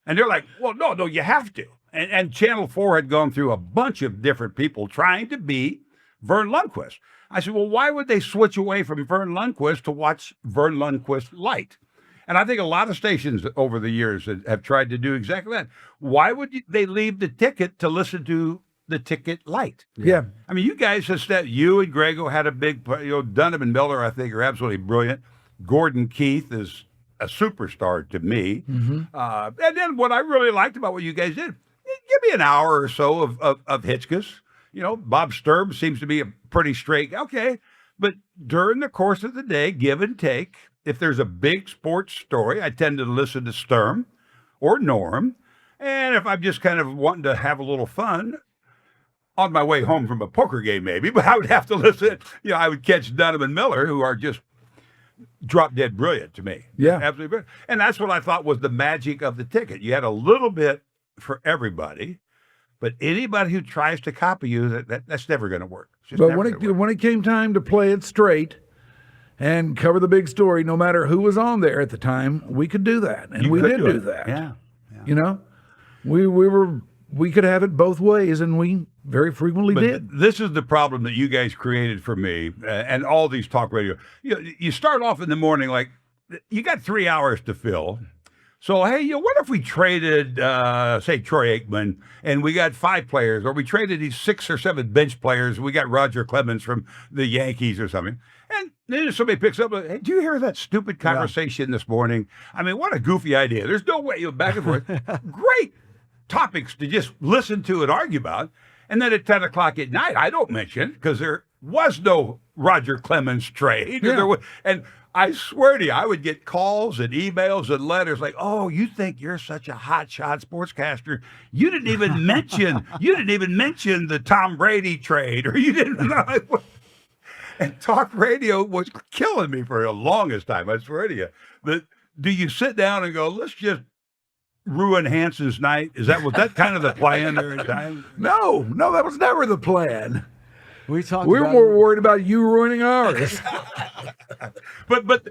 And they're like, "Well, no, you have to." And Channel 4 had gone through a bunch of different people trying to be Vern Lundquist. I said, well, why would they switch away from Vern Lundquist to watch Vern Lundquist Light? And I think a lot of stations over the years have tried to do exactly that. Why would they leave the ticket to listen to the ticket Light? Yeah. I mean, you guys have said, you and Grego had a big, Dunham and Miller, I think, are absolutely brilliant. Gordon Keith is a superstar to me. Mm-hmm. And then what I really liked about what you guys did, give me an hour or so of Hitchcock. Bob Sturm seems to be a pretty straight, okay. But during the course of the day, give and take, if there's a big sports story, I tend to listen to Sturm or Norm. And if I'm just kind of wanting to have a little fun, on my way home from a poker game maybe, but I would have to listen, I would catch Dunham and Miller, who are just drop dead brilliant to me. Yeah. Absolutely brilliant. And that's what I thought was the magic of the ticket. You had a little bit for everybody, but anybody who tries to copy you, that's never going to work. But when it came time to play it straight and cover the big story, no matter who was on there at the time, we could do that, and we did do that. Yeah. We could have it both ways, and we very frequently did. This is the problem that you guys created for me, and all these talk radio. You start off in the morning like you got 3 hours to fill. So, hey, what if we traded, say, Troy Aikman, and we got 5 players, or we traded these 6 or 7 bench players, we got Roger Clemens from the Yankees or something. And then somebody picks up, hey, do you hear that stupid conversation this morning? I mean, what a goofy idea. There's no way, back and forth. Great topics to just listen to and argue about. And then at 10 o'clock at night, I don't mention it because there was no Roger Clemens trade. Yeah. And I swear to you, I would get calls and emails and letters like, "Oh, you think you're such a hotshot sportscaster? You didn't even mention the Tom Brady trade, or you didn't." And talk radio was killing me for the longest time. I swear to you. But do you sit down and go, "Let's just ruin Hanson's night"? Was that kind of the plan there at time? No, that was never the plan. We're more worried about you ruining ours. But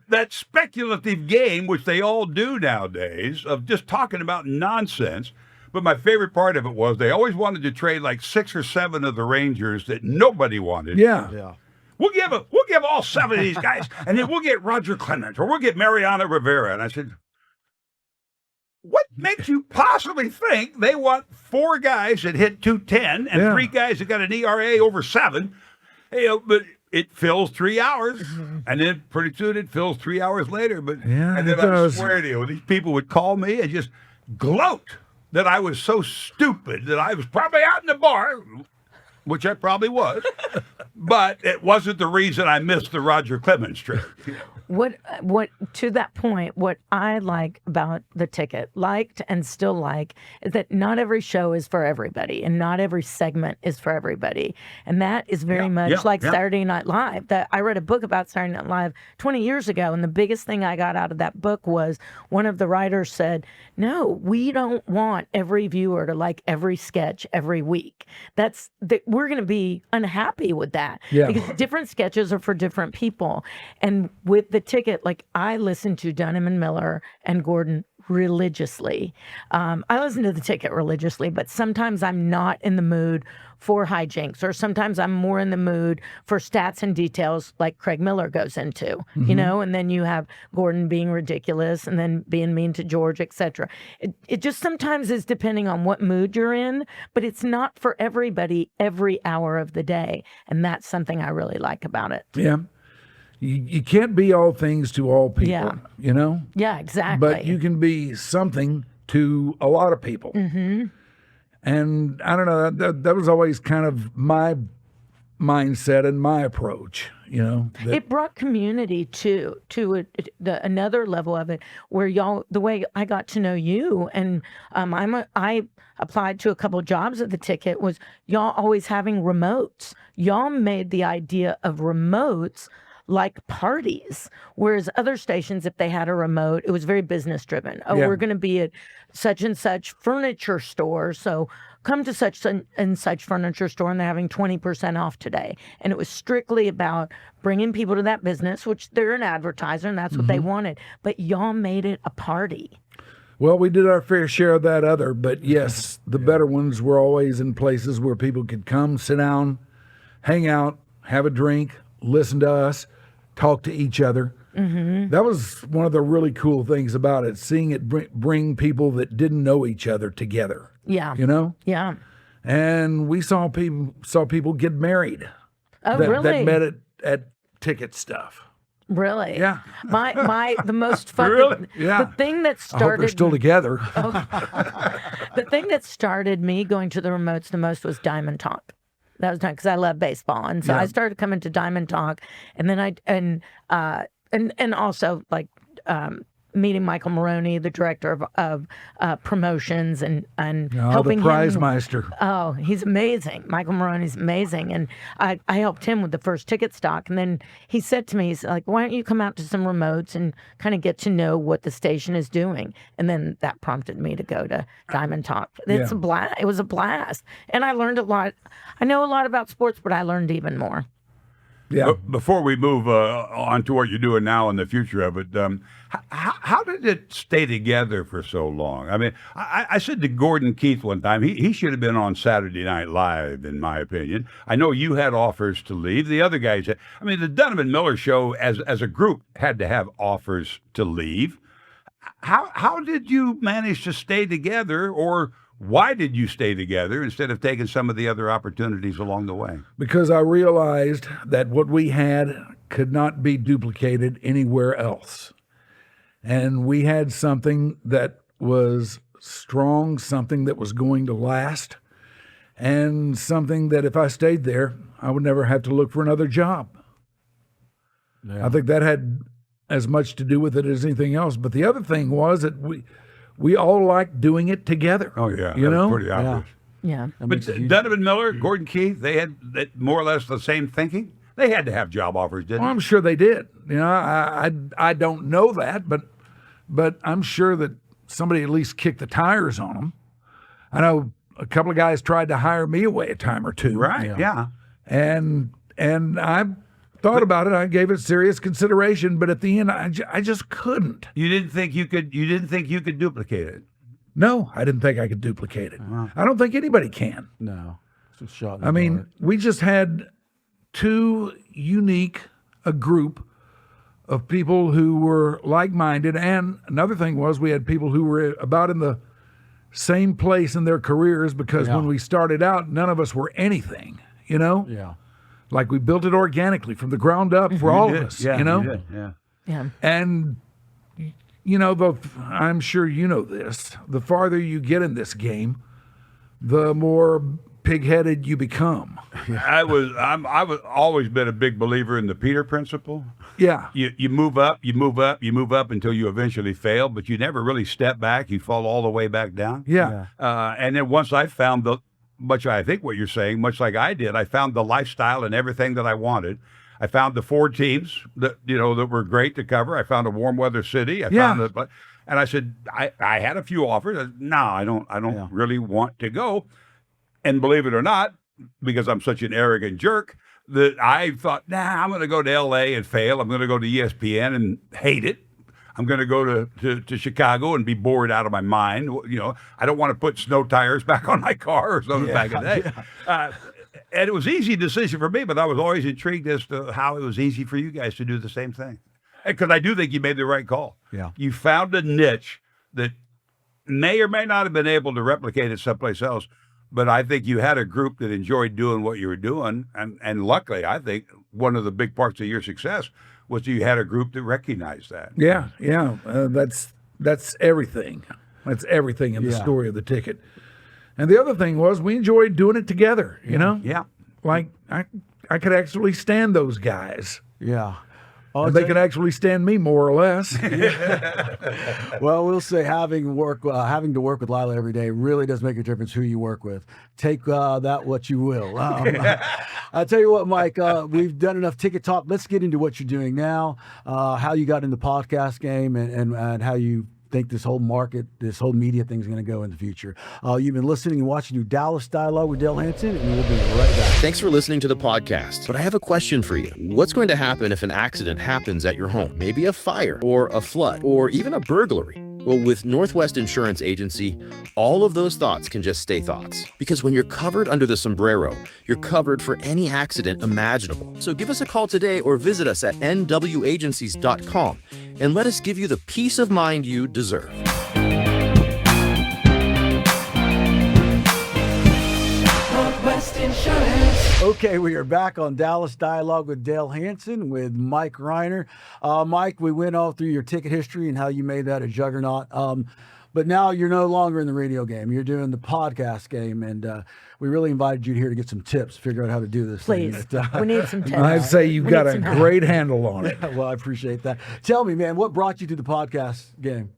that speculative game, which they all do nowadays, of just talking about nonsense. But my favorite part of it was they always wanted to trade like 6 or 7 of the Rangers that nobody wanted. Yeah. We'll give all 7 of these guys, and then we'll get Roger Clemens, or we'll get Mariano Rivera. And I said, what makes you possibly think they want 4 guys that hit 210 and 3 guys that got an ERA over 7? But it fills 3 hours, and then pretty soon it fills 3 hours later. And then I swear to you, these people would call me and just gloat that I was so stupid that I was probably out in the bar, which I probably was, but it wasn't the reason I missed the Roger Clemens trade. What to that point, what I like about the ticket, liked and still like, is that not every show is for everybody, and not every segment is for everybody. And that is very much Saturday Night Live. That I read a book about Saturday Night Live 20 years ago, and the biggest thing I got out of that book was one of the writers said, "No, we don't want every viewer to like every sketch every week. We're going to be unhappy with that because different sketches are for different people." And with the ticket, like, I listen to Dunham and Miller and Gordon religiously. I listen to the ticket religiously, but sometimes I'm not in the mood for hijinks, or sometimes I'm more in the mood for stats and details like Craig Miller goes into, and then you have Gordon being ridiculous and then being mean to George, etc. It just sometimes is depending on what mood you're in, but it's not for everybody every hour of the day. And that's something I really like about it. Yeah. You can't be all things to all people, Yeah, exactly. But you can be something to a lot of people. Mm-hmm. And I don't know, that was always kind of my mindset and my approach. It brought community to another level of it, where y'all, the way I got to know you, and I applied to a couple of jobs at the ticket, was y'all always having remotes. Y'all made the idea of remotes like parties, whereas other stations, if they had a remote, it was very business driven. Oh, we're going to be at such and such furniture store, so come to such and such furniture store, and they're having 20% off today. And it was strictly about bringing people to that business, which they're an advertiser, and that's what they wanted. But y'all made it a party. Well, we did our fair share of that other, but yes, the better ones were always in places where people could come, sit down, hang out, have a drink, listen to us, talk to each other. That was one of the really cool things about it, seeing it bring people that didn't know each other together. Yeah. Yeah. And we saw people get married. Oh, that, really? That met at ticket stuff. Really? Yeah. The most fun. Really? Yeah. The thing that I hope started. they're still together. The thing that started me going to the remotes the most was Diamond Talk. That was because I love baseball, and so I started coming to Diamond Talk, and then and also like meeting Michael Maroney, the director of promotions, and helping the prize meister. Oh, he's amazing. Michael Maroney's amazing, and I helped him with the first ticket stock. And then he said to me, he's like, "Why don't you come out to some remotes and kind of get to know what the station is doing?" And then that prompted me to go to Diamond Talk. It's a blast. It was a blast, and I learned a lot. I know a lot about sports, but I learned even more. Yeah. Before we move on to what you're doing now and the future of it, how did it stay together for so long? I mean, I said to Gordon Keith one time, he should have been on Saturday Night Live, in my opinion. I know you had offers to leave. The other guys, I mean, the Donovan Miller Show as a group had to have offers to leave. How did you manage to stay together, or why did you stay together instead of taking some of the other opportunities along the way? Because I realized that what we had could not be duplicated anywhere else. And we had something that was strong, something that was going to last, and something that if I stayed there, I would never have to look for another job. Yeah. I think that had as much to do with it as anything else. But the other thing was that we all liked doing it together. Oh, yeah. You know? Pretty obvious. Yeah. But Donovan Miller, Gordon Keith, they had more or less the same thinking? They had to have job offers, didn't Well, they? I'm sure they did. I don't know that, but I'm sure that somebody at least kicked the tires on them. I know a couple of guys tried to hire me away a time or two. Right, yeah. And I thought about it. I gave it serious consideration, but at the end, I just couldn't. You didn't think you could duplicate it? No, I didn't think I could duplicate it. I don't think anybody can. No. It's a shot in the I mean, dark. we just had too unique a group of people who were like-minded, and another thing was we had people who were about in the same place in their careers, because when we started out, none of us were anything, Yeah. Like we built it organically from the ground up for all of us, Yeah, you know? you did, yeah. Yeah. And, I'm sure you know this, the farther you get in this game, the more pig-headed you become. I've always been a big believer in the Peter principle. Yeah. You move up, you move up, you move up until you eventually fail, but you never really step back. You fall all the way back down. Yeah. And then once I found much like I did, I found the lifestyle and everything that I wanted. I found the 4 teams that were great to cover. I found a warm weather city. And I said, I had a few offers. I said, no, I don't really want to go. And believe it or not, because I'm such an arrogant jerk, that I thought, I'm going to go to L.A. and fail. I'm going to go to ESPN and hate it. I'm going to go to Chicago and be bored out of my mind. I don't want to put snow tires back on my car or something back in the day. And it was an easy decision for me, but I was always intrigued as to how it was easy for you guys to do the same thing. Because I do think you made the right call. Yeah. You found a niche that may or may not have been able to replicate it someplace else, but I think you had a group that enjoyed doing what you were doing. And luckily, I think one of the big parts of your success was you had a group that recognized that. Yeah. That's everything. That's everything in the story of the ticket. And the other thing was we enjoyed doing it together, you know? Yeah. Like I I could actually stand those guys. Yeah. And they can actually stand me more or less. Well, we'll say having to work with Lila every day really does make a difference who you work with. Take that what you will. I'll tell you what, Mike, we've done enough ticket talk. Let's get into what you're doing now, how you got in the podcast game, and how you think this whole market, this whole media thing is going to go in the future. You've been listening and watching your Dallas Dialogue with Dale Hansen, and we'll be right back. Thanks for listening to the podcast, but I have a question for you. What's going to happen if an accident happens at your home? Maybe a fire, or a flood, or even a burglary. Well, with Northwest Insurance Agency, all of those thoughts can just stay thoughts. Because when you're covered under the sombrero, you're covered for any accident imaginable. So give us a call today or visit us at nwagencies.com and let us give you the peace of mind you deserve. Northwest Insurance. Okay, we are back on Dallas Dialogue with Dale Hansen with Mike Rhyner. Mike, we went all through your ticket history and how you made that a juggernaut. But now you're no longer in the radio game. You're doing the podcast game, and we really invited you here to get some tips, figure out how to do this. Please, we need some tips. I'd say you've got a great handle on it. Well, I appreciate that. Tell me, man, what brought you to the podcast game?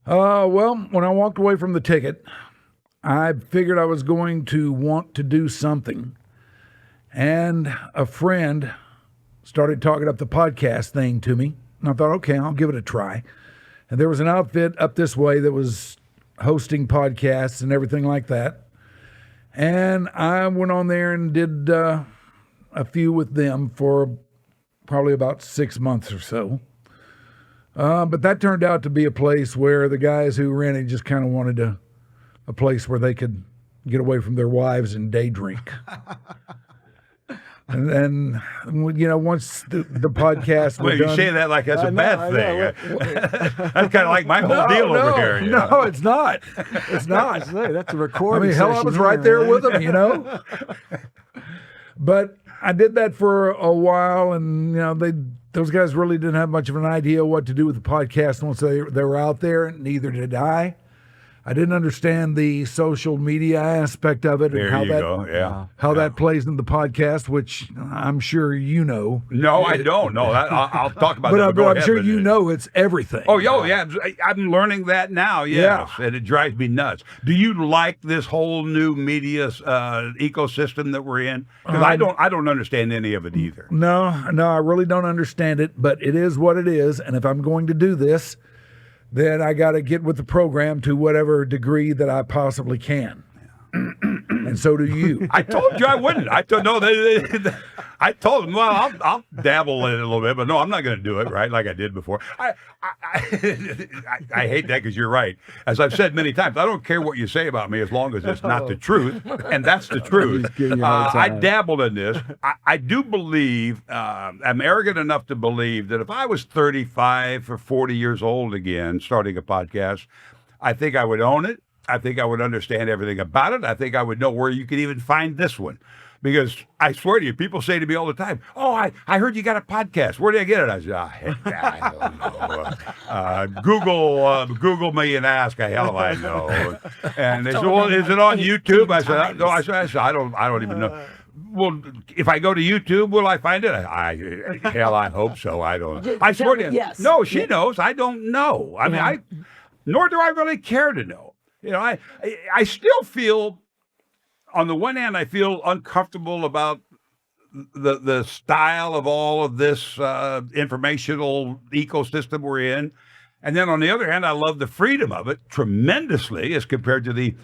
Well, when I walked away from the ticket, I figured I was going to want to do something. And a friend started talking up the podcast thing to me. And I thought, okay, I'll give it a try. And there was an outfit up this way that was hosting podcasts and everything like that. And I went on there and did a few with them for probably about 6 months or so. But that turned out to be a place where the guys who ran it just kind of wanted a place where they could get away from their wives and day drink. And then, once the podcast was done... You say that like that's a bad thing. That's kind of like my whole deal over here. No, it's not. It's not. That's a recording hell, I was right there with them, But I did that for a while, and, those guys really didn't have much of an idea what to do with the podcast once they were out there, and neither did I. I didn't understand the social media aspect of it and how that plays in the podcast, which I'm sure you know. No, I don't. No, I'll talk about that. But I'm sure you know it's everything. Oh, yeah. I'm learning that now, yes, and it drives me nuts. Do you like this whole new media ecosystem that we're in? Because I don't understand any of it either. No, I really don't understand it, but it is what it is, and if I'm going to do this, then I got to get with the program to whatever degree that I possibly can. And so do you. I told you I wouldn't. I told them, well, I'll dabble in it a little bit, but no, I'm not going to do it right like I did before. I hate that because you're right. As I've said many times, I don't care what you say about me as long as it's not the truth, and that's the truth. I dabbled in this. I do believe, I'm arrogant enough to believe that if I was 35 or 40 years old again, starting a podcast, I think I would own it. I think I would understand everything about it. I think I would know where you could even find this one. Because I swear to you, people say to me all the time, "Oh, I heard you got a podcast. Where did I get it?" I said, I don't know. Google me and ask. Hell, I know. And they said, "Well, is it on YouTube?" I said, "No." I said, I don't even know. Well, if I go to YouTube, will I find it? Hell, I hope so. I don't. I swear to you. Yes. No, she knows. I don't know. I mean, nor do I really care to know. I still feel, on the one hand, I feel uncomfortable about the style of all of this informational ecosystem we're in. And then on the other hand, I love the freedom of it tremendously as compared to the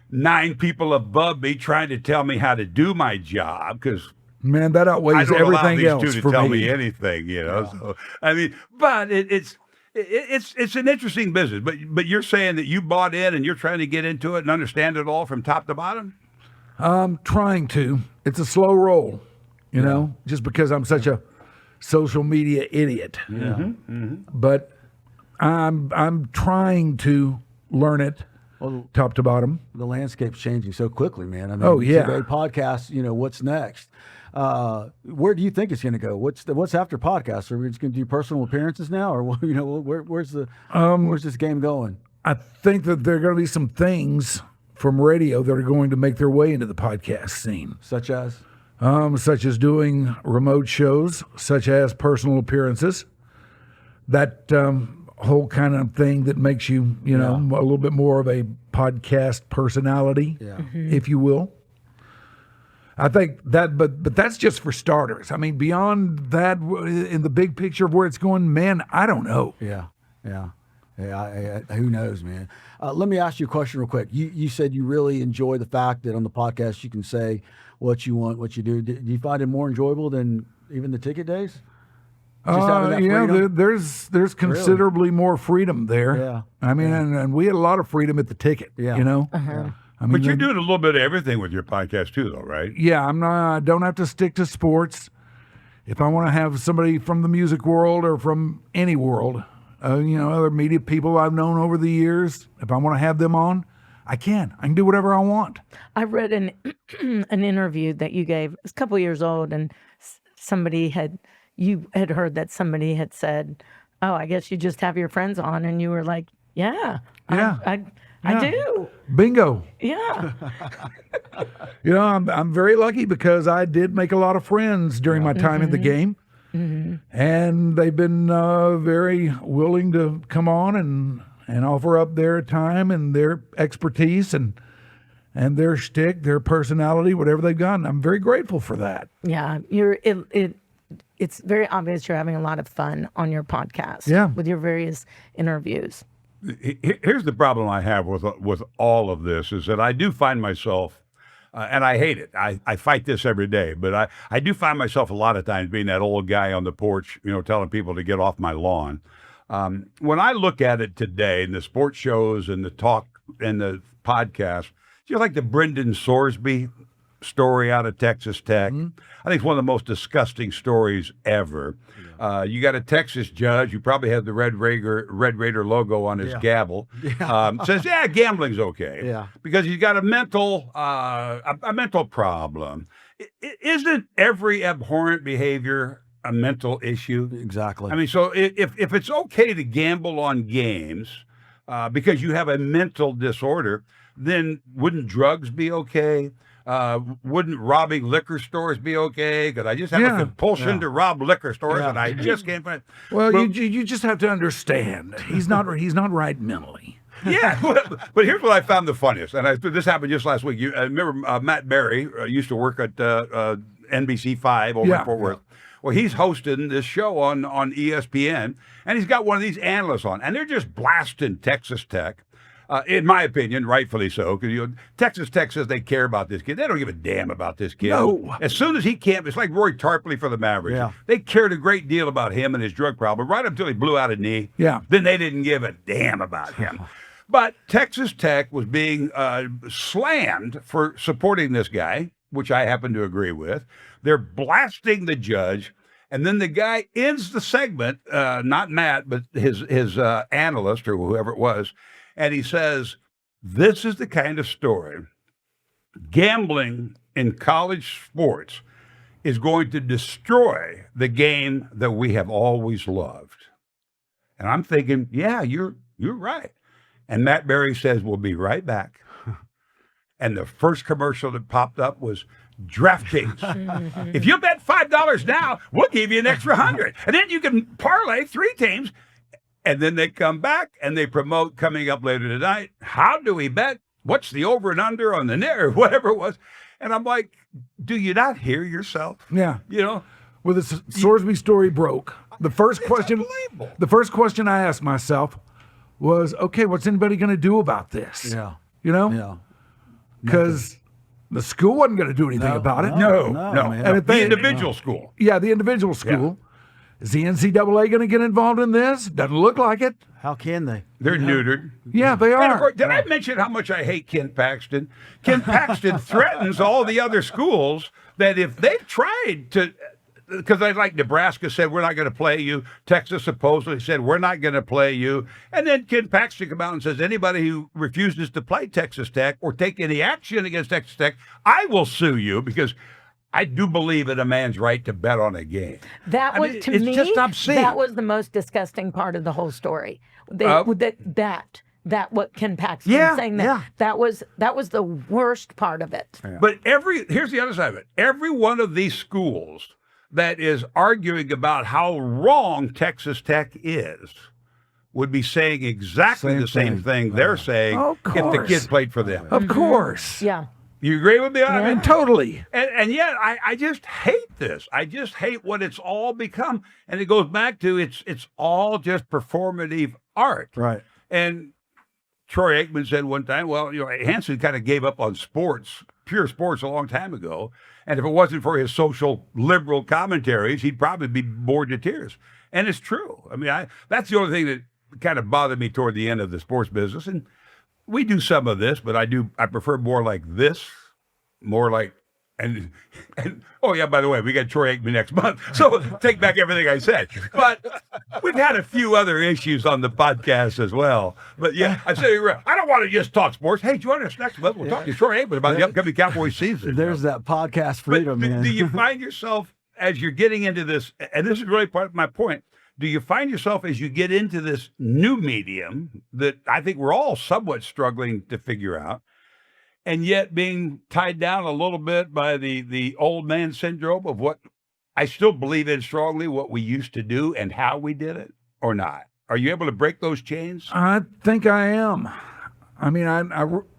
9 people above me trying to tell me how to do my job. Because man, that outweighs everything else for me. I don't allow these two to tell me anything, So, I mean, but it's an interesting business, but you're saying that you bought in and you're trying to get into it and understand it all from top to bottom? I'm trying to. It's a slow roll, just because I'm such a social media idiot. But I'm trying to learn it top to bottom. The landscape's changing so quickly, man. I mean, today podcast, what's next? Where do you think it's going to go? What's after podcasts? Are we just going to do personal appearances now, or where's this game going? I think that there are going to be some things from radio that are going to make their way into the podcast scene, such as such as doing remote shows, such as personal appearances. That whole kind of thing that makes you, a little bit more of a podcast personality, if you will. I think that, but that's just for starters. I mean, beyond that, in the big picture of where it's going, man, I don't know. Yeah. Who knows, man? Let me ask you a question real quick. You said you really enjoy the fact that on the podcast you can say what you want, what you do. Do you find it more enjoyable than even the ticket days? There's considerably more freedom there. Yeah. I mean, and we had a lot of freedom at the ticket. Yeah. Yeah. I mean, But you're doing a little bit of everything with your podcast too, though, right? Yeah, I don't have to stick to sports. If I want to have somebody from the music world or from any world, other media people I've known over the years, if I want to have them on, I can do whatever I want. I read an interview that you gave. It's a couple years old, and you had heard that somebody had said, "Oh, I guess you just have your friends on," and you were like, "Yeah, I do." Bingo. Yeah. I'm very lucky because I did make a lot of friends during my time in the game. Mm-hmm. And they've been very willing to come on and offer up their time and their expertise and their shtick, their personality, whatever they've got. And I'm very grateful for that. Yeah. It's very obvious you're having a lot of fun on your podcast with your various interviews. Here's the problem I have with all of this is that I do find myself, and I hate it. I fight this every day, but I do find myself a lot of times being that old guy on the porch, telling people to get off my lawn. When I look at it today in the sports shows and the talk and the podcast, just like the Brendan Sorsby story out of Texas Tech. Mm-hmm. I think it's one of the most disgusting stories ever. Yeah. You got a Texas judge who probably had the Red Raider logo on his gavel. Yeah. Says, gambling's okay. Yeah. Because he's got a mental problem. Isn't every abhorrent behavior a mental issue? Exactly. I mean, so if it's okay to gamble on games because you have a mental disorder, then wouldn't drugs be okay? Wouldn't robbing liquor stores be okay? Because I just have a compulsion to rob liquor stores, and I just can't find. Well, you just have to understand he's not right mentally. Yeah, but here's what I found the funniest, and this happened just last week. I remember Matt Berry used to work at NBC 5 over in Fort Worth. Well, he's hosting this show on ESPN, and he's got one of these analysts on, and they're just blasting Texas Tech. In my opinion, rightfully so, because Texas Tech says they care about this kid. They don't give a damn about this kid. No. As soon as he can't, it's like Roy Tarpley for the Mavericks. Yeah. They cared a great deal about him and his drug problem, right up until he blew out a knee. Yeah. Then they didn't give a damn about him. But Texas Tech was being slammed for supporting this guy, which I happen to agree with. They're blasting the judge. And then the guy ends the segment, not Matt, but his analyst or whoever it was, and he says, this is the kind of story gambling in college sports is going to destroy the game that we have always loved. And I'm thinking, yeah, you're right. And Matt Berry says, we'll be right back. And the first commercial that popped up was DraftKings. If you bet $5 now, we'll give you an extra $100. And then you can parlay 3 teams. And then they come back and they promote coming up later tonight. How do we bet? What's the over and under on the net or whatever it was? And I'm like, do you not hear yourself? Yeah. When the Sorsby story broke, the first question I asked myself was, okay, what's anybody going to do about this? Yeah. Yeah. Because the school wasn't going to do anything about it. No. And the individual school. Yeah, the individual school. Yeah. Is the NCAA going to get involved in this? Doesn't look like it. How can they? They're neutered. Yeah, they are. And of course, did I mention how much I hate Ken Paxton? Ken Paxton threatens all the other schools that if they've tried to, because like Nebraska said, we're not going to play you. Texas supposedly said, we're not going to play you. And then Ken Paxton comes out and says, anybody who refuses to play Texas Tech or take any action against Texas Tech, I will sue you because I do believe in a man's right to bet on a game. That was, to me, just obscene. That was the most disgusting part of the whole story. That that what Ken Paxton saying that was the worst part of it. Yeah. But here's the other side of it. Every one of these schools that is arguing about how wrong Texas Tech is would be saying exactly the same thing they're saying if the kids played for them. Of course. Yeah. You agree with me? I mean, totally. And yet, I just hate this. I just hate what it's all become. And it goes back to it's all just performative art. Right. And Troy Aikman said one time, well, Hansen kind of gave up on sports, pure sports, a long time ago. And if it wasn't for his social liberal commentaries, he'd probably be bored to tears. And it's true. I mean, that's the only thing that kind of bothered me toward the end of the sports business. And we do some of this, but I prefer more like this, more like, and oh yeah, by the way, we got Troy Aikman next month, so take back everything I said. But we've had a few other issues on the podcast as well. But yeah, I say I don't want to just talk sports. Hey, join us next month. We'll talk to Troy Aikman about the upcoming Cowboys season. There's that podcast freedom, man. Do you find yourself as you're getting into this, and this is really part of my point, do you find yourself as you get into this new medium that I think we're all somewhat struggling to figure out, and yet being tied down a little bit by the old man syndrome of what I still believe in strongly, what we used to do and how we did it, or not? Are you able to break those chains? I think I am. I mean, I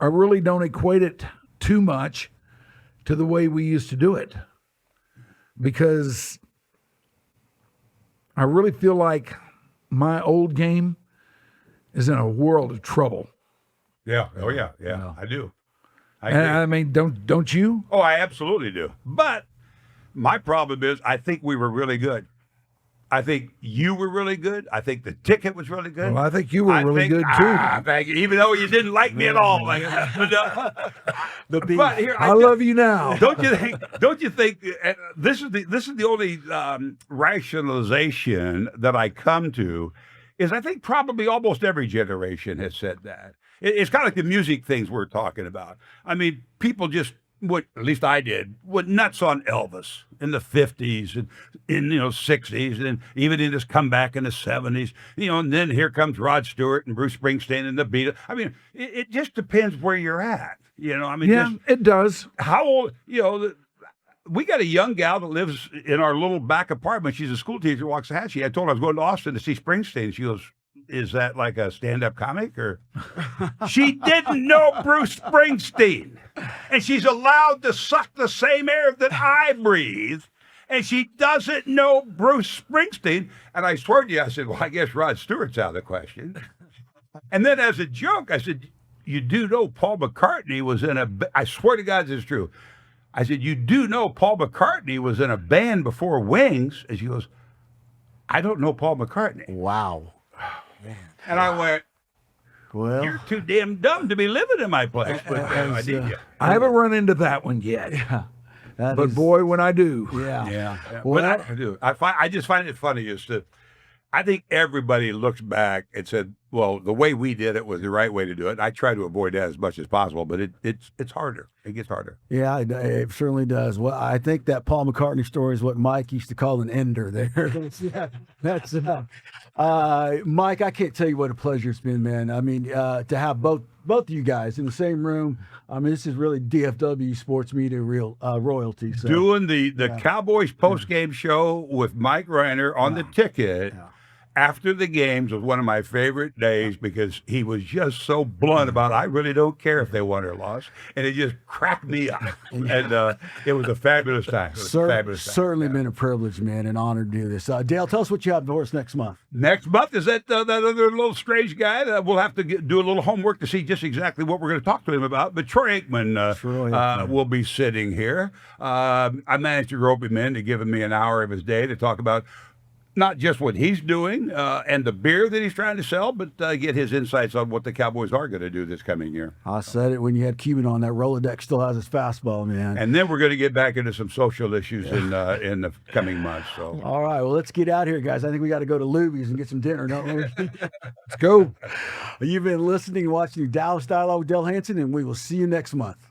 really don't equate it too much to the way we used to do it, because I really feel like my old game is in a world of trouble. Yeah. Oh, yeah. Yeah, I do. I mean, don't you? Oh, I absolutely do. But my problem is I think we were really good. I think you were really good. I think the ticket was really good. Well, I think you were really good too. Thank you. Even though you didn't like me at all. But here, I love you now. Don't you think this is the only rationalization that I come to is I think probably almost every generation has said that. It's kind of like the music things we're talking about. I mean, people just at least I did, went nuts on Elvis in the 50s and in 60s and even in his comeback in the 70s. And then here comes Rod Stewart and Bruce Springsteen and the Beatles. I mean, it just depends where you're at. I mean, it does. How old? We got a young gal that lives in our little back apartment. She's a school teacher, walks the hatch. I told her I was going to Austin to see Springsteen. She goes, is that like a stand-up comic? Or she didn't know Bruce Springsteen. And she's allowed to suck the same air that I breathe. And she doesn't know Bruce Springsteen. And I swear to you, I said, well, I guess Rod Stewart's out of the question. And then as a joke, I said, you do know Paul McCartney was in I swear to God this is true. I said, you do know Paul McCartney was in a band before Wings? And she goes, I don't know Paul McCartney. Wow. Man. And I went, well, you're too damn dumb to be living in my place. But I need you. I haven't run into that one yet. Yeah. But boy, when I do. Yeah. Well, I do. I just find it funny is that I think everybody looks back and said, well, the way we did it was the right way to do it. I try to avoid that as much as possible, but it's harder. It gets harder. Yeah, it certainly does. Well, I think that Paul McCartney story is what Mike used to call an ender there. That's Mike, I can't tell you what a pleasure it's been, man. I mean, to have both of you guys in the same room. I mean, this is really DFW sports media royalty. So. Doing the Cowboys postgame show with Mike Rhyner on the ticket. Yeah. After the games was one of my favorite days because he was just so blunt about I really don't care if they won or lost, and it just cracked me up. And it was a fabulous time. Certainly been a privilege, man, and honor to do this. Dale, tell us what you have for us next month. Next month is that other little strange guy that we'll have to do a little homework to see just exactly what we're going to talk to him about. But Troy Aikman will be sitting here. I managed to rope him in to give me an hour of his day to talk about not just what he's doing and the beer that he's trying to sell, but get his insights on what the Cowboys are going to do this coming year. I said it when you had Cuban on. That Rolodex still has his fastball, man. And then we're going to get back into some social issues in the coming months. So. All right, well, let's get out here, guys. I think we got to go to Luby's and get some dinner, don't we? Let's go. You've been listening and watching Dallas Dialogue with Dale Hansen, and we will see you next month.